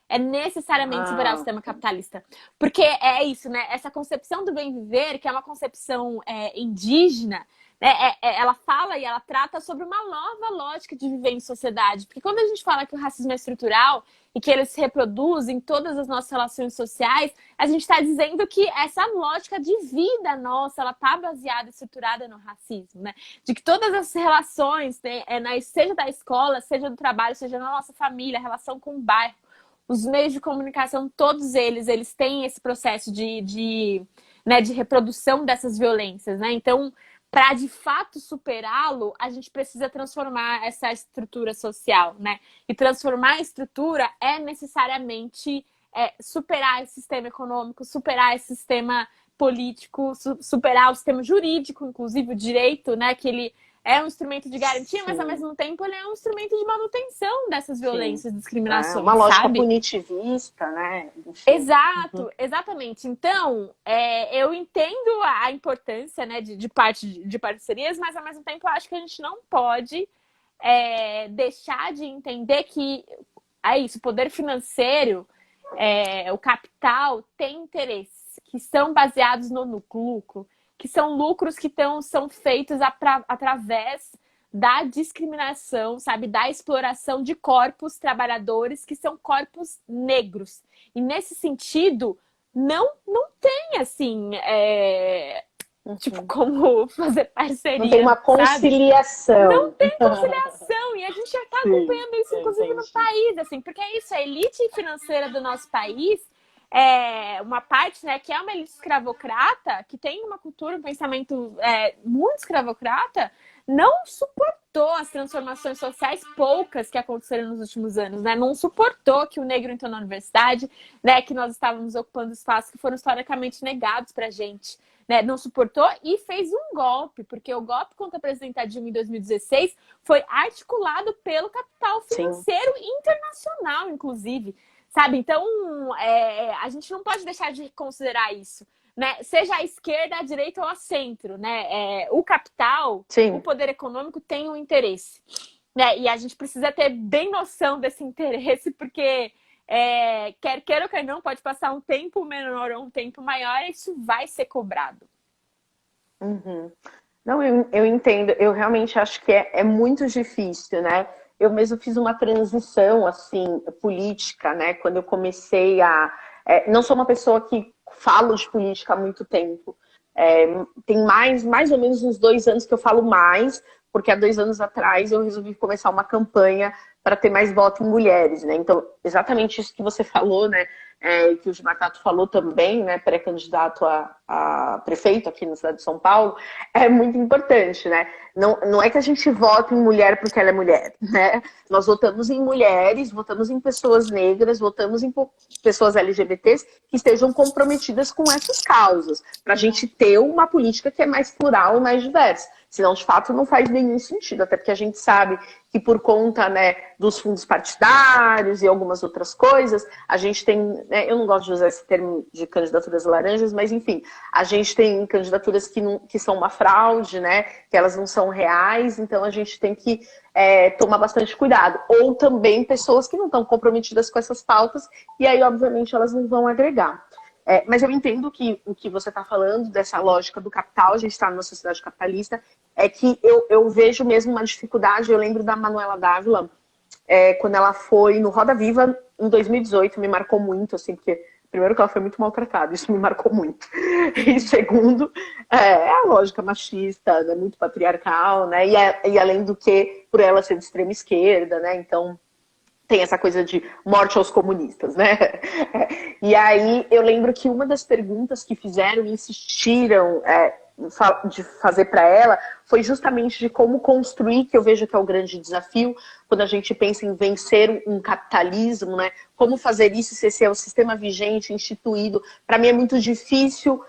É necessariamente superar o Ah, sistema capitalista. Porque é isso, né? Essa concepção do bem viver, que é uma concepção indígena, ela fala e ela trata sobre uma nova lógica de viver em sociedade. Porque quando a gente fala que o racismo é estrutural e que ele se reproduz em todas as nossas relações sociais, a gente está dizendo que essa lógica de vida nossa, ela está baseada e estruturada no racismo, né? De que todas as relações, né, seja da escola, seja do trabalho, seja na nossa família, a relação com o bairro, os meios de comunicação, todos eles têm esse processo né, de reprodução dessas violências, né? Então, para de fato superá-lo, a gente precisa transformar essa estrutura social, né? E transformar a estrutura é necessariamente superar esse sistema econômico, superar esse sistema político, superar o sistema jurídico, inclusive o direito, né? Que ele é um instrumento de garantia, mas ao sim, mesmo tempo ele é um instrumento de manutenção dessas sim. violências e É uma discriminações, lógica sabe? punitivista, né? Enfim. Uhum, Exato, exatamente. Então, eu entendo a importância, né, de parte de parcerias, mas ao mesmo tempo eu acho que a gente não pode deixar de entender que é isso, o poder financeiro, o capital tem interesses que são baseados no lucro, que são lucros que são feitos através da discriminação, sabe, da exploração de corpos trabalhadores que são corpos negros. E nesse sentido, não tem assim, tipo, uhum. como fazer Não tem parceria, uma sabe? Não conciliação. tem conciliação e a gente já está Sim, acompanhando isso, inclusive no entendi. país, assim, porque é isso, a elite financeira do nosso país uma parte, né, que é uma elite escravocrata, que tem uma cultura, um pensamento muito escravocrata, não suportou as transformações sociais poucas que aconteceram nos últimos anos, né? Não suportou que o negro entrou na universidade, né? Que nós estávamos ocupando espaços que foram historicamente negados pra gente. Né, não suportou e fez um golpe, porque o golpe contra a presidenta Dilma em 2016 foi articulado pelo capital Sim. financeiro internacional, inclusive, sabe? Então, a gente não pode deixar de considerar isso, né? Seja a esquerda, a direita ou a centro, né? O capital, o Sim. poder econômico tem um interesse, né? E a gente precisa ter bem noção desse interesse, porque quer queira ou quer não, pode passar um tempo menor ou um tempo maior, e isso vai ser cobrado. Uhum. Não, eu entendo. Eu realmente acho que é muito difícil, né? Eu mesmo fiz uma transição, assim, política, né? Quando eu comecei não sou uma pessoa que falo de política há muito tempo. Tem mais ou menos uns 2 anos que eu falo mais, porque há 2 anos atrás eu resolvi começar uma campanha para ter mais voto em mulheres, né? Então, exatamente isso que você falou, né? que o Gilmar Tato falou também, né, pré-candidato a prefeito aqui na cidade de São Paulo, é muito importante, né? Não é que a gente vota em mulher porque ela é mulher, né? Nós votamos em mulheres, votamos em pessoas negras, votamos em pessoas LGBTs que estejam comprometidas com essas causas, para a gente ter uma política que é mais plural e mais diversa. Senão, de fato, não faz nenhum sentido, até porque a gente sabe que por conta, né, dos fundos partidários e algumas outras coisas, a gente tem, né, eu não gosto de usar esse termo de candidaturas laranjas, mas enfim, a gente tem candidaturas que são uma fraude, né, que elas não são reais, então a gente tem que tomar bastante cuidado. Ou também pessoas que não estão comprometidas com essas pautas, e aí, obviamente, elas não vão agregar. Mas eu entendo que o que você está falando, dessa lógica do capital, a gente está numa sociedade capitalista, é que eu vejo mesmo uma dificuldade. Eu lembro da Manuela Dávila, quando ela foi no Roda Viva em 2018, me marcou muito, assim, porque primeiro que ela foi muito maltratada, isso me marcou muito. E segundo, a lógica machista, né, muito patriarcal, né, e além do que, por ela ser de extrema esquerda, né, então tem essa coisa de morte aos comunistas, né? E aí eu lembro que uma das perguntas que fizeram e insistiram de fazer para ela foi justamente de como construir, que eu vejo que é o grande desafio, quando a gente pensa em vencer um capitalismo, né? Como fazer isso se esse é o sistema vigente, instituído. Para mim é muito difícil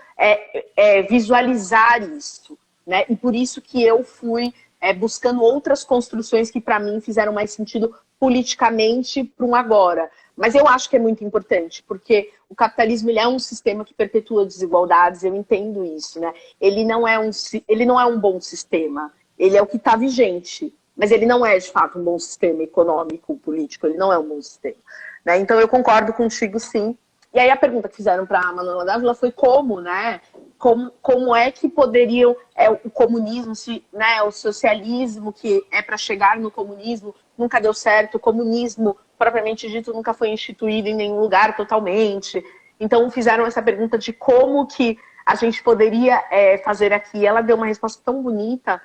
visualizar isso, né? E por isso que eu fui buscando outras construções que para mim fizeram mais sentido politicamente para um agora. Mas eu acho que é muito importante, porque o capitalismo ele é um sistema que perpetua desigualdades, eu entendo isso, né? Ele não é um bom sistema, ele é o que está vigente, mas ele não é, de fato, um bom sistema econômico, político, ele não é um bom sistema, né? Então eu concordo contigo, sim. E aí a pergunta que fizeram para a Manuela Dávila foi como, né? Como é que poderiam o comunismo, né, o socialismo, que é para chegar no comunismo, nunca deu certo, o comunismo, propriamente dito, nunca foi instituído em nenhum lugar totalmente. Então fizeram essa pergunta de como que a gente poderia fazer aqui. Ela deu uma resposta tão bonita,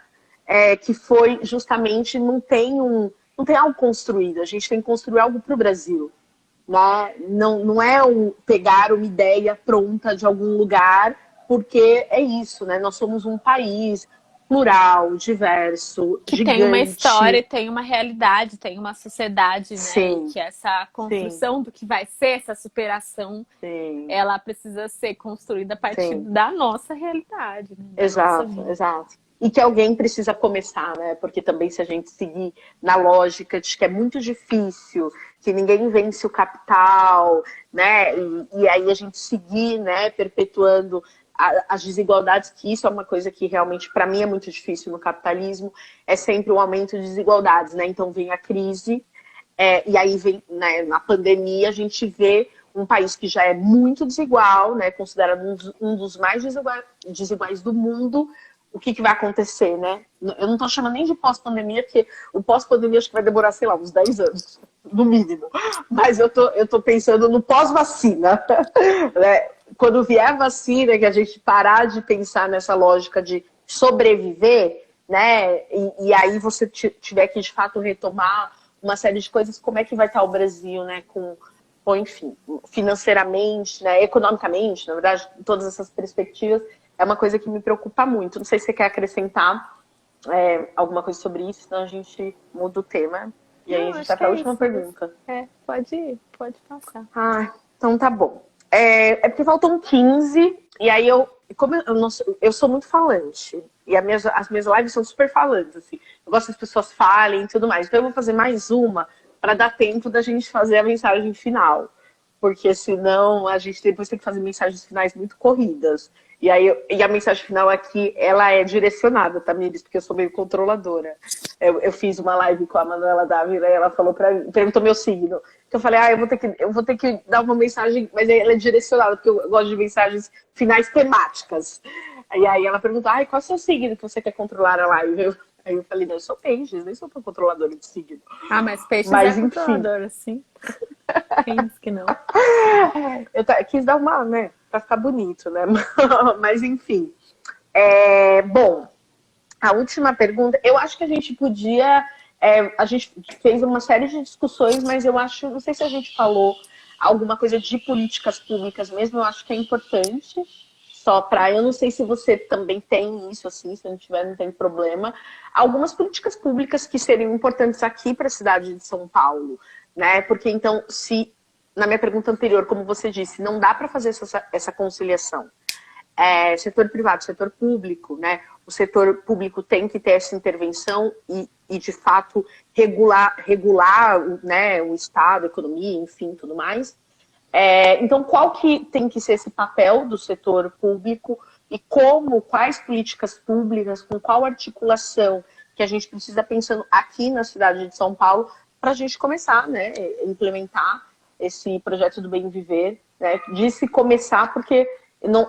que foi justamente, não tem algo construído, a gente tem que construir algo para o Brasil. Né? Não é pegar uma ideia pronta de algum lugar, porque é isso, né? Nós somos um país plural, diverso, que gigante. Tem uma história, tem uma realidade, tem uma sociedade, né? Sim. Que essa construção do que vai ser essa superação, Sim. ela precisa ser construída a partir da nossa realidade. Né? Exato, exato. E que alguém precisa começar, né? Porque também se a gente seguir na lógica de que é muito difícil, que ninguém vence o capital, né? E aí a gente seguir, né, perpetuando as desigualdades, que isso é uma coisa que realmente, para mim, é muito difícil no capitalismo, é sempre um aumento de desigualdades, né? Então vem a crise, e aí vem, né, na pandemia, a gente vê um país que já é muito desigual, né? Considerado um dos mais desiguais do mundo. O que vai acontecer, né? Eu não estou chamando nem de pós-pandemia, porque o pós-pandemia acho que vai demorar, sei lá, uns 10 anos, no mínimo. Mas eu tô pensando no pós-vacina. Né? Quando vier a vacina, que a gente parar de pensar nessa lógica de sobreviver, né? E aí você tiver que, de fato, retomar uma série de coisas, como é que vai estar o Brasil, né? Enfim, financeiramente, né? Economicamente, na verdade, todas essas perspectivas. É uma coisa que me preocupa muito. Não sei se você quer acrescentar alguma coisa sobre isso, senão a gente muda o tema. E aí a gente vai para a última pergunta. Pode ir, pode passar. Então tá bom. Porque faltam 15, e aí eu sou muito falante. E as minhas lives são super falantes, assim. Eu gosto que as pessoas falem e tudo mais. Então eu vou fazer mais uma para dar tempo da gente fazer a mensagem final. Porque senão a gente depois tem que fazer mensagens finais muito corridas. E a mensagem final aqui, ela é direcionada, tá, Miris? Porque eu sou meio controladora. Eu fiz uma live com a Manuela Dávila e ela falou perguntou meu signo. Então eu falei, eu vou ter que dar uma mensagem, mas ela é direcionada, porque eu gosto de mensagens finais temáticas. E aí ela perguntou, qual é o seu signo que você quer controlar a live? Aí eu falei, não, eu sou peixes, nem sou tão controladora de signo. Mas peixes é controladora, sim. Quem disse que não? Eu quis dar uma, né, pra ficar bonito, né? Mas enfim. Bom, a última pergunta, eu acho que a gente podia... a gente fez uma série de discussões, mas eu acho, não sei se a gente falou alguma coisa de políticas públicas mesmo, eu acho que é importante. Só para, eu não sei se você também tem isso, assim, se não tiver, não tem problema. Algumas políticas públicas que seriam importantes aqui para a cidade de São Paulo, né? Porque então, se, na minha pergunta anterior, como você disse, não dá para fazer essa conciliação. Setor privado, setor público, né? O setor público tem que ter essa intervenção e de fato, regular né, o Estado, a economia, enfim, tudo mais. Então, qual que tem que ser esse papel do setor público e quais políticas públicas, com qual articulação que a gente precisa pensando aqui na cidade de São Paulo para a gente começar, né, implementar esse projeto do Bem Viver, né, de se começar, porque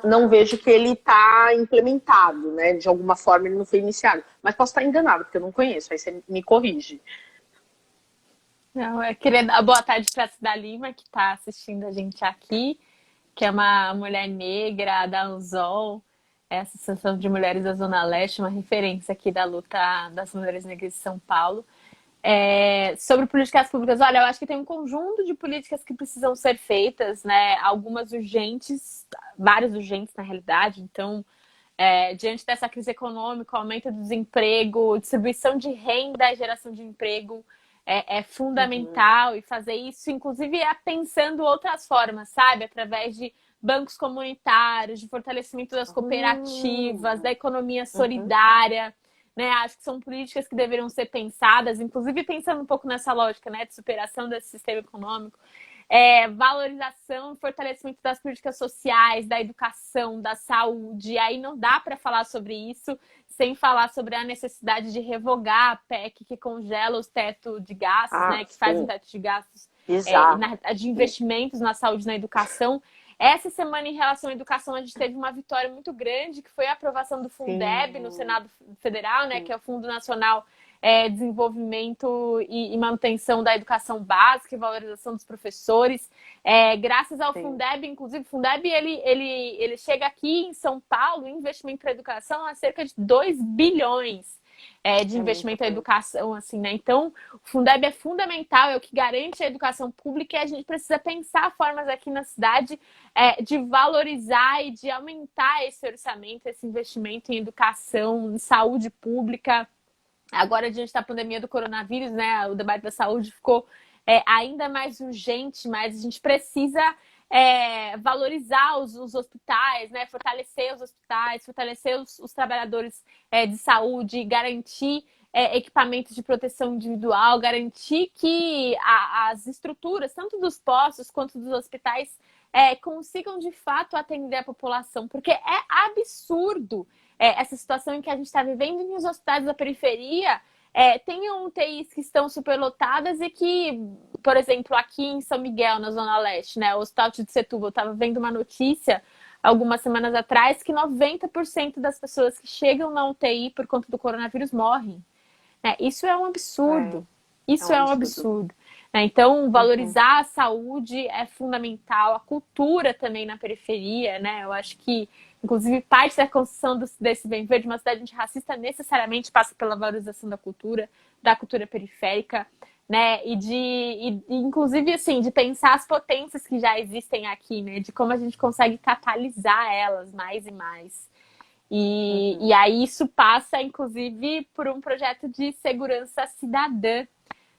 não vejo que ele está implementado, né, de alguma forma ele não foi iniciado, mas posso estar enganado, porque eu não conheço, aí você me corrige. Não, eu queria dar boa tarde para a Cida Lima, que está assistindo a gente aqui, que é uma mulher negra da Anzol, a Associação de Mulheres da Zona Leste, uma referência aqui da luta das mulheres negras de São Paulo. Sobre políticas públicas, olha, eu acho que tem um conjunto de políticas que precisam ser feitas, né? Algumas urgentes, várias urgentes na realidade. Então, diante dessa crise econômica, aumento do desemprego, distribuição de renda, geração de emprego é fundamental. E fazer isso, inclusive, pensando outras formas, sabe? Através de bancos comunitários, de fortalecimento das cooperativas, da economia solidária. Né, acho que são políticas que deveriam ser pensadas, inclusive pensando um pouco nessa lógica, né, de superação desse sistema econômico, valorização e fortalecimento das políticas sociais, da educação, da saúde. Aí não dá para falar sobre isso sem falar sobre a necessidade de revogar a PEC que congela os tetos de gastos, né, que faz o teto de gastos de investimentos na saúde e na educação. Essa semana, em relação à educação, a gente teve uma vitória muito grande, que foi a aprovação do Fundeb no Senado Federal, né, que é o Fundo Nacional de Desenvolvimento e Manutenção da Educação Básica e Valorização dos Professores. Graças ao Fundeb, inclusive, o Fundeb ele chega aqui em São Paulo, em investimento para a educação, a cerca de 2 bilhões de investimento na educação, assim, né? Então, o Fundeb é fundamental, é o que garante a educação pública, e a gente precisa pensar formas aqui na cidade de valorizar e de aumentar esse orçamento, esse investimento em educação, em saúde pública. Agora, diante da pandemia do coronavírus, né, o debate da saúde ficou ainda mais urgente, mas a gente precisa valorizar os hospitais, né, fortalecer os hospitais, fortalecer os trabalhadores de saúde, garantir equipamentos de proteção individual, garantir que as estruturas, tanto dos postos quanto dos hospitais, consigam de fato atender a população, porque é absurdo essa situação em que a gente está vivendo, e os hospitais da periferia tenham UTIs que estão superlotadas e que, por exemplo, aqui em São Miguel, na Zona Leste, né, o Hospital de Setúbal, eu estava vendo uma notícia algumas semanas atrás que 90% das pessoas que chegam na UTI por conta do coronavírus morrem. Isso é um absurdo. Isso é um absurdo. Então, valorizar a saúde é fundamental, a cultura também na periferia, né? Eu acho que, inclusive, parte da construção desse Bem Viver de uma cidade antirracista necessariamente passa pela valorização da cultura periférica, né? E inclusive, assim, de pensar as potências que já existem aqui, né? De como a gente consegue catalisar elas mais e mais. E aí isso passa, inclusive, por um projeto de segurança cidadã.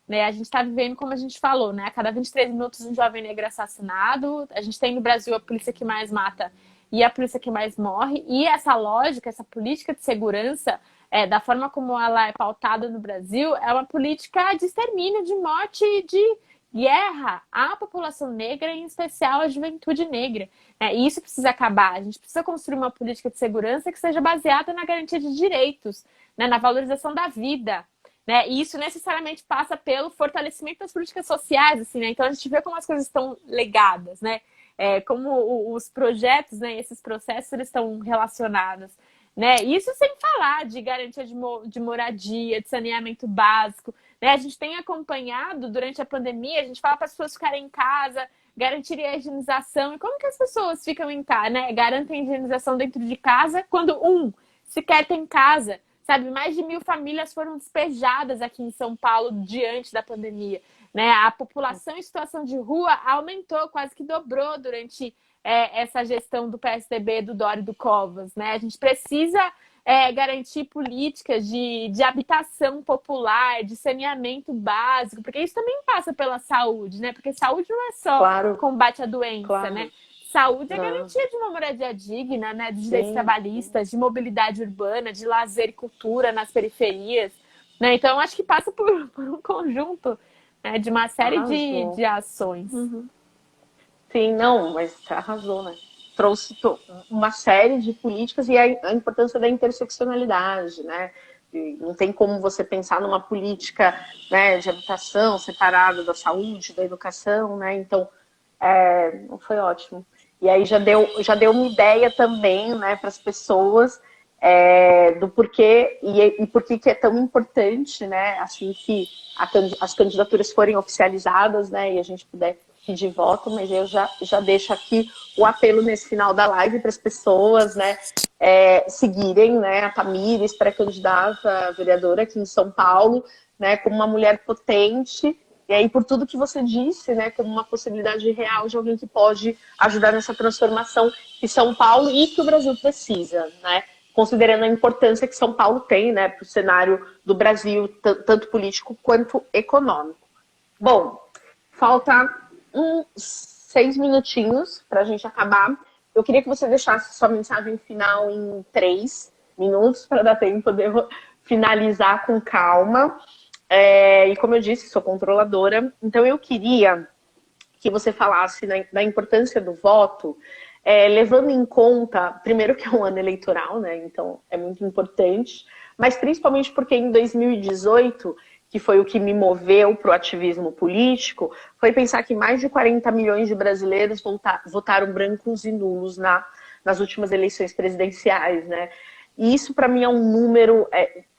Né? A gente está vivendo, como a gente falou, né? A cada 23 minutos um jovem negro é assassinado. A gente tem no Brasil a polícia que mais mata e a polícia que mais morre. E essa lógica, essa política de segurança, da forma como ela é pautada no Brasil, é uma política de extermínio, de morte, de guerra à população negra, em especial à juventude negra. E isso precisa acabar. A gente precisa construir uma política de segurança que seja baseada na garantia de direitos, né? Na valorização da vida. Né? E isso necessariamente passa pelo fortalecimento das políticas sociais, assim, né? Então a gente vê como as coisas estão ligadas, né? Como os projetos, né? Esses processos, eles estão relacionados, né? Isso sem falar de garantia de moradia, de saneamento básico, né? A gente tem acompanhado durante a pandemia, a gente fala para as pessoas ficarem em casa, garantir a higienização. E como que as pessoas ficam em casa, né? Garantem a higienização dentro de casa quando sequer tem casa. Sabe, mais de 1.000 famílias foram despejadas aqui em São Paulo diante da pandemia. né? A população em situação de rua aumentou, quase que dobrou durante essa gestão do PSDB, do Dória e do Covas, né? A gente precisa garantir políticas de habitação popular, de saneamento básico, porque isso também passa pela saúde, né? Porque saúde não é só Claro, combate à doença, né? claro. Saúde é Não. garantia de uma moradia digna, né? De direitos Sim. trabalhistas, de mobilidade urbana, de lazer e cultura nas periferias, né? Então, acho que passa por um conjunto, né, de uma série Arrasou. de ações. Sim, não, mas você arrasou, né? Trouxe uma série de políticas e a importância da interseccionalidade, né? E não tem como você pensar numa política, né, de habitação separada da saúde, da educação, né? Então, foi ótimo. E aí já deu uma ideia também, né, para as pessoas do porquê e por que é tão importante, né, assim que as candidaturas forem oficializadas, né, e a gente puder pedir voto, mas eu já deixo aqui o apelo nesse final da live para as pessoas, né, seguirem, né, a Tamires, pré-candidata a vereadora aqui em São Paulo, né, como uma mulher potente. E aí, por tudo que você disse, né, como uma possibilidade real de alguém que pode ajudar nessa transformação que São Paulo e que o Brasil precisa, né? Considerando a importância que São Paulo tem, né, para o cenário do Brasil, tanto político quanto econômico. Bom, falta uns 6 minutinhos para a gente acabar. Eu queria que você deixasse sua mensagem final em 3 minutos, para dar tempo de eu finalizar com calma. E como eu disse, sou controladora, então eu queria que você falasse da importância do voto, levando em conta, primeiro que é um ano eleitoral, né? Então é muito importante, mas principalmente porque em 2018, que foi o que me moveu para o ativismo político, foi pensar que mais de 40 milhões de brasileiros votaram brancos e nulos nas últimas eleições presidenciais, né? E isso para mim é um número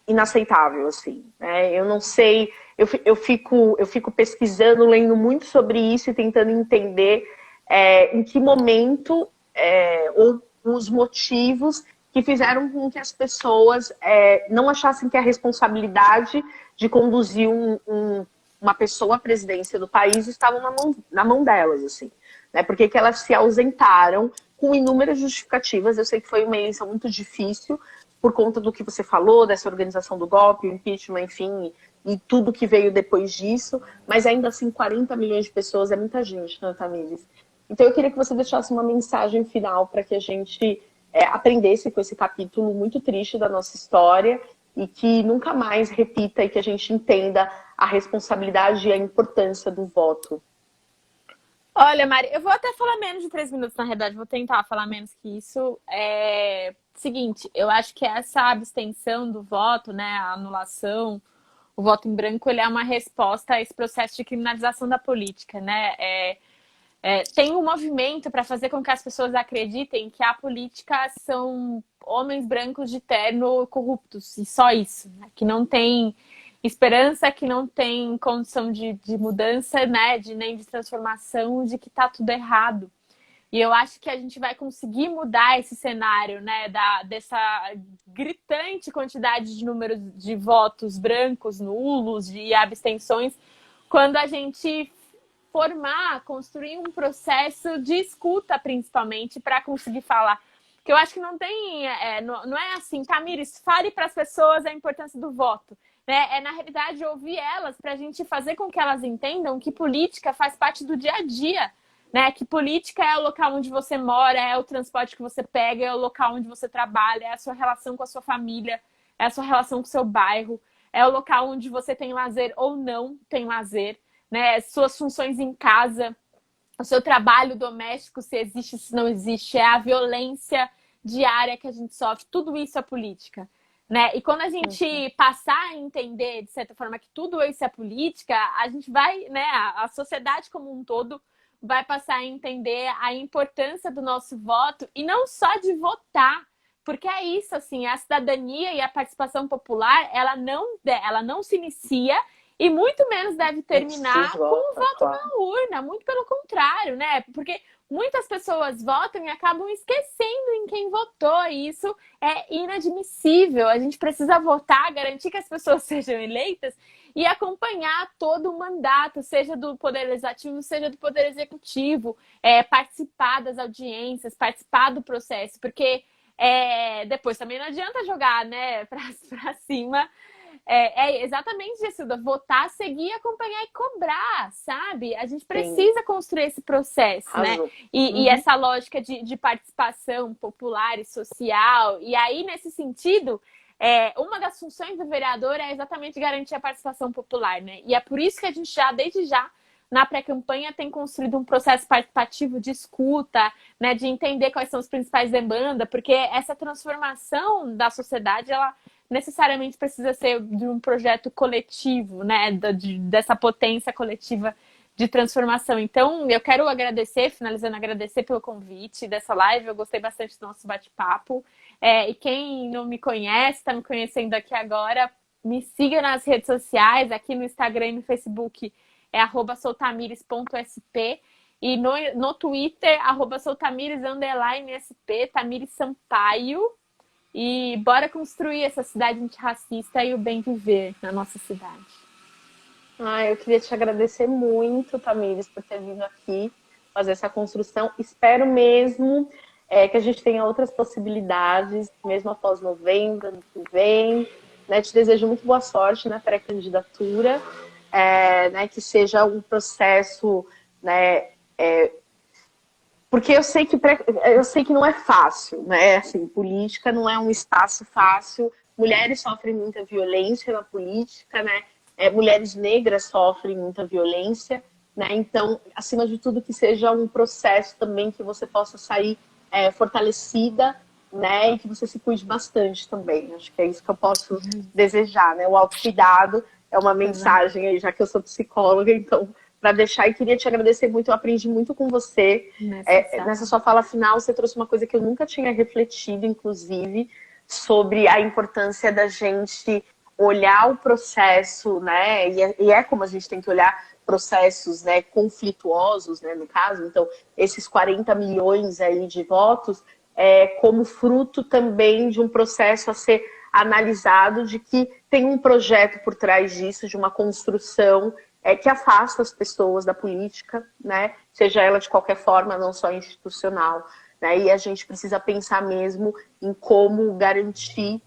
inaceitável, assim, né? Eu não sei, eu fico pesquisando, lendo muito sobre isso e tentando entender em que momento ou os motivos que fizeram com que as pessoas não achassem que a responsabilidade de conduzir uma pessoa à presidência do país estava na mão delas, assim, né? Por que elas se ausentaram com inúmeras justificativas? Eu sei que foi uma eleição muito difícil, por conta do que você falou, dessa organização do golpe, o impeachment, enfim, e tudo que veio depois disso, mas ainda assim 40 milhões de pessoas é muita gente, né, Tamires? Então eu queria que você deixasse uma mensagem final para que a gente aprendesse com esse capítulo muito triste da nossa história e que nunca mais repita e que a gente entenda a responsabilidade e a importância do voto. Olha, Mari, eu vou até falar menos de 3 minutos, na realidade, vou tentar falar menos que isso. Seguinte, eu acho que essa abstenção do voto, né, a anulação, o voto em branco, ele é uma resposta a esse processo de criminalização da política, né? Tem um movimento para fazer com que as pessoas acreditem que a política são homens brancos de terno corruptos, e só isso, né? Que não tem esperança, que não tem condição de mudança, né? Nem de transformação, de que está tudo errado. E eu acho que a gente vai conseguir mudar esse cenário, né? Dessa gritante quantidade de números de votos brancos, nulos, de abstenções, quando a gente construir um processo de escuta, principalmente, para conseguir falar. Porque eu acho que não tem, não é assim, Tamires, fale para as pessoas a importância do voto. Né? Na realidade, ouvir elas para a gente fazer com que elas entendam que política faz parte do dia a dia. Né? Que política é o local onde você mora, é o transporte que você pega, é o local onde você trabalha, é a sua relação com a sua família, é a sua relação com o seu bairro, é o local onde você tem lazer ou não tem lazer. Né, suas funções em casa, o seu trabalho doméstico, se existe, se não existe, é a violência diária que a gente sofre, tudo isso é política. Né? E quando a gente passar a entender, de certa forma, que tudo isso é política, a gente vai, né, a sociedade como um todo vai passar a entender a importância do nosso voto, e não só de votar, porque é isso, assim, a cidadania e a participação popular, ela não se inicia E muito menos deve terminar Se com o esgota, voto claro. na urna, muito pelo contrário, né? Porque muitas pessoas votam e acabam esquecendo em quem votou, e isso é inadmissível. A gente precisa votar, garantir que as pessoas sejam eleitas e acompanhar todo o mandato, seja do Poder Legislativo, seja do Poder Executivo, participar das audiências, participar do processo, porque depois também não adianta jogar, né, pra cima. É exatamente isso, votar, seguir, acompanhar e cobrar, sabe? A gente Sim, precisa construir esse processo, né? arrasou. E essa lógica de participação popular e social. E aí, nesse sentido, uma das funções do vereador é exatamente garantir a participação popular, né? E é por isso que a gente desde já, na pré-campanha, tem construído um processo participativo de escuta, né? De entender quais são as principais demandas, porque essa transformação da sociedade, ela necessariamente precisa ser de um projeto coletivo, né? Dessa potência coletiva de transformação. Então, eu quero finalizando, agradecer pelo convite dessa live. Eu gostei bastante do nosso bate-papo. E quem não me conhece, está me conhecendo aqui agora, me siga nas redes sociais, aqui no Instagram e no Facebook, @soltamires.sp. E no Twitter, @soltamires_sp, Tamires Sampaio. E bora construir essa cidade antirracista e o bem viver na nossa cidade. Eu queria te agradecer muito, Tamires, por ter vindo aqui fazer essa construção. Espero mesmo que a gente tenha outras possibilidades, mesmo após novembro, ano que vem. Né? Te desejo muito boa sorte na pré-candidatura, né? Que seja um processo, né? Porque eu sei que não é fácil, né? Assim, política não é um espaço fácil. Mulheres sofrem muita violência na política, né? Mulheres negras sofrem muita violência, né? Então, acima de tudo, que seja um processo também que você possa sair fortalecida, né? E que você se cuide bastante também. Acho que é isso que eu posso desejar, né? O autocuidado é uma mensagem aí, já que eu sou psicóloga, então, para deixar, e queria te agradecer muito, eu aprendi muito com você. Nessa sua fala final, você trouxe uma coisa que eu nunca tinha refletido, inclusive, sobre a importância da gente olhar o processo, né? E é como a gente tem que olhar processos, né, conflituosos, né, no caso. Então, esses 40 milhões aí de votos como fruto também de um processo a ser analisado, de que tem um projeto por trás disso, de uma construção que afasta as pessoas da política, né? Seja ela de qualquer forma, não só institucional. Né? E a gente precisa pensar mesmo em como garantir,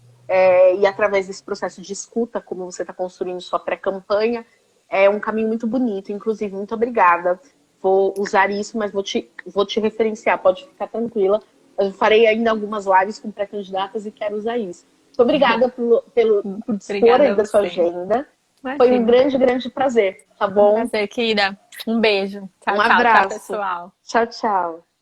e através desse processo de escuta, como você está construindo sua pré-campanha, é um caminho muito bonito. Inclusive, muito obrigada. Vou usar isso, mas vou te referenciar, pode ficar tranquila. Eu farei ainda algumas lives com pré-candidatas e quero usar isso. Muito obrigada por dispor aí da sua agenda. Imagina. Foi um grande, grande prazer, tá bom? Um prazer, querida. Um beijo. Tchau, Um tchau, abraço. pessoal. Tchau, tchau.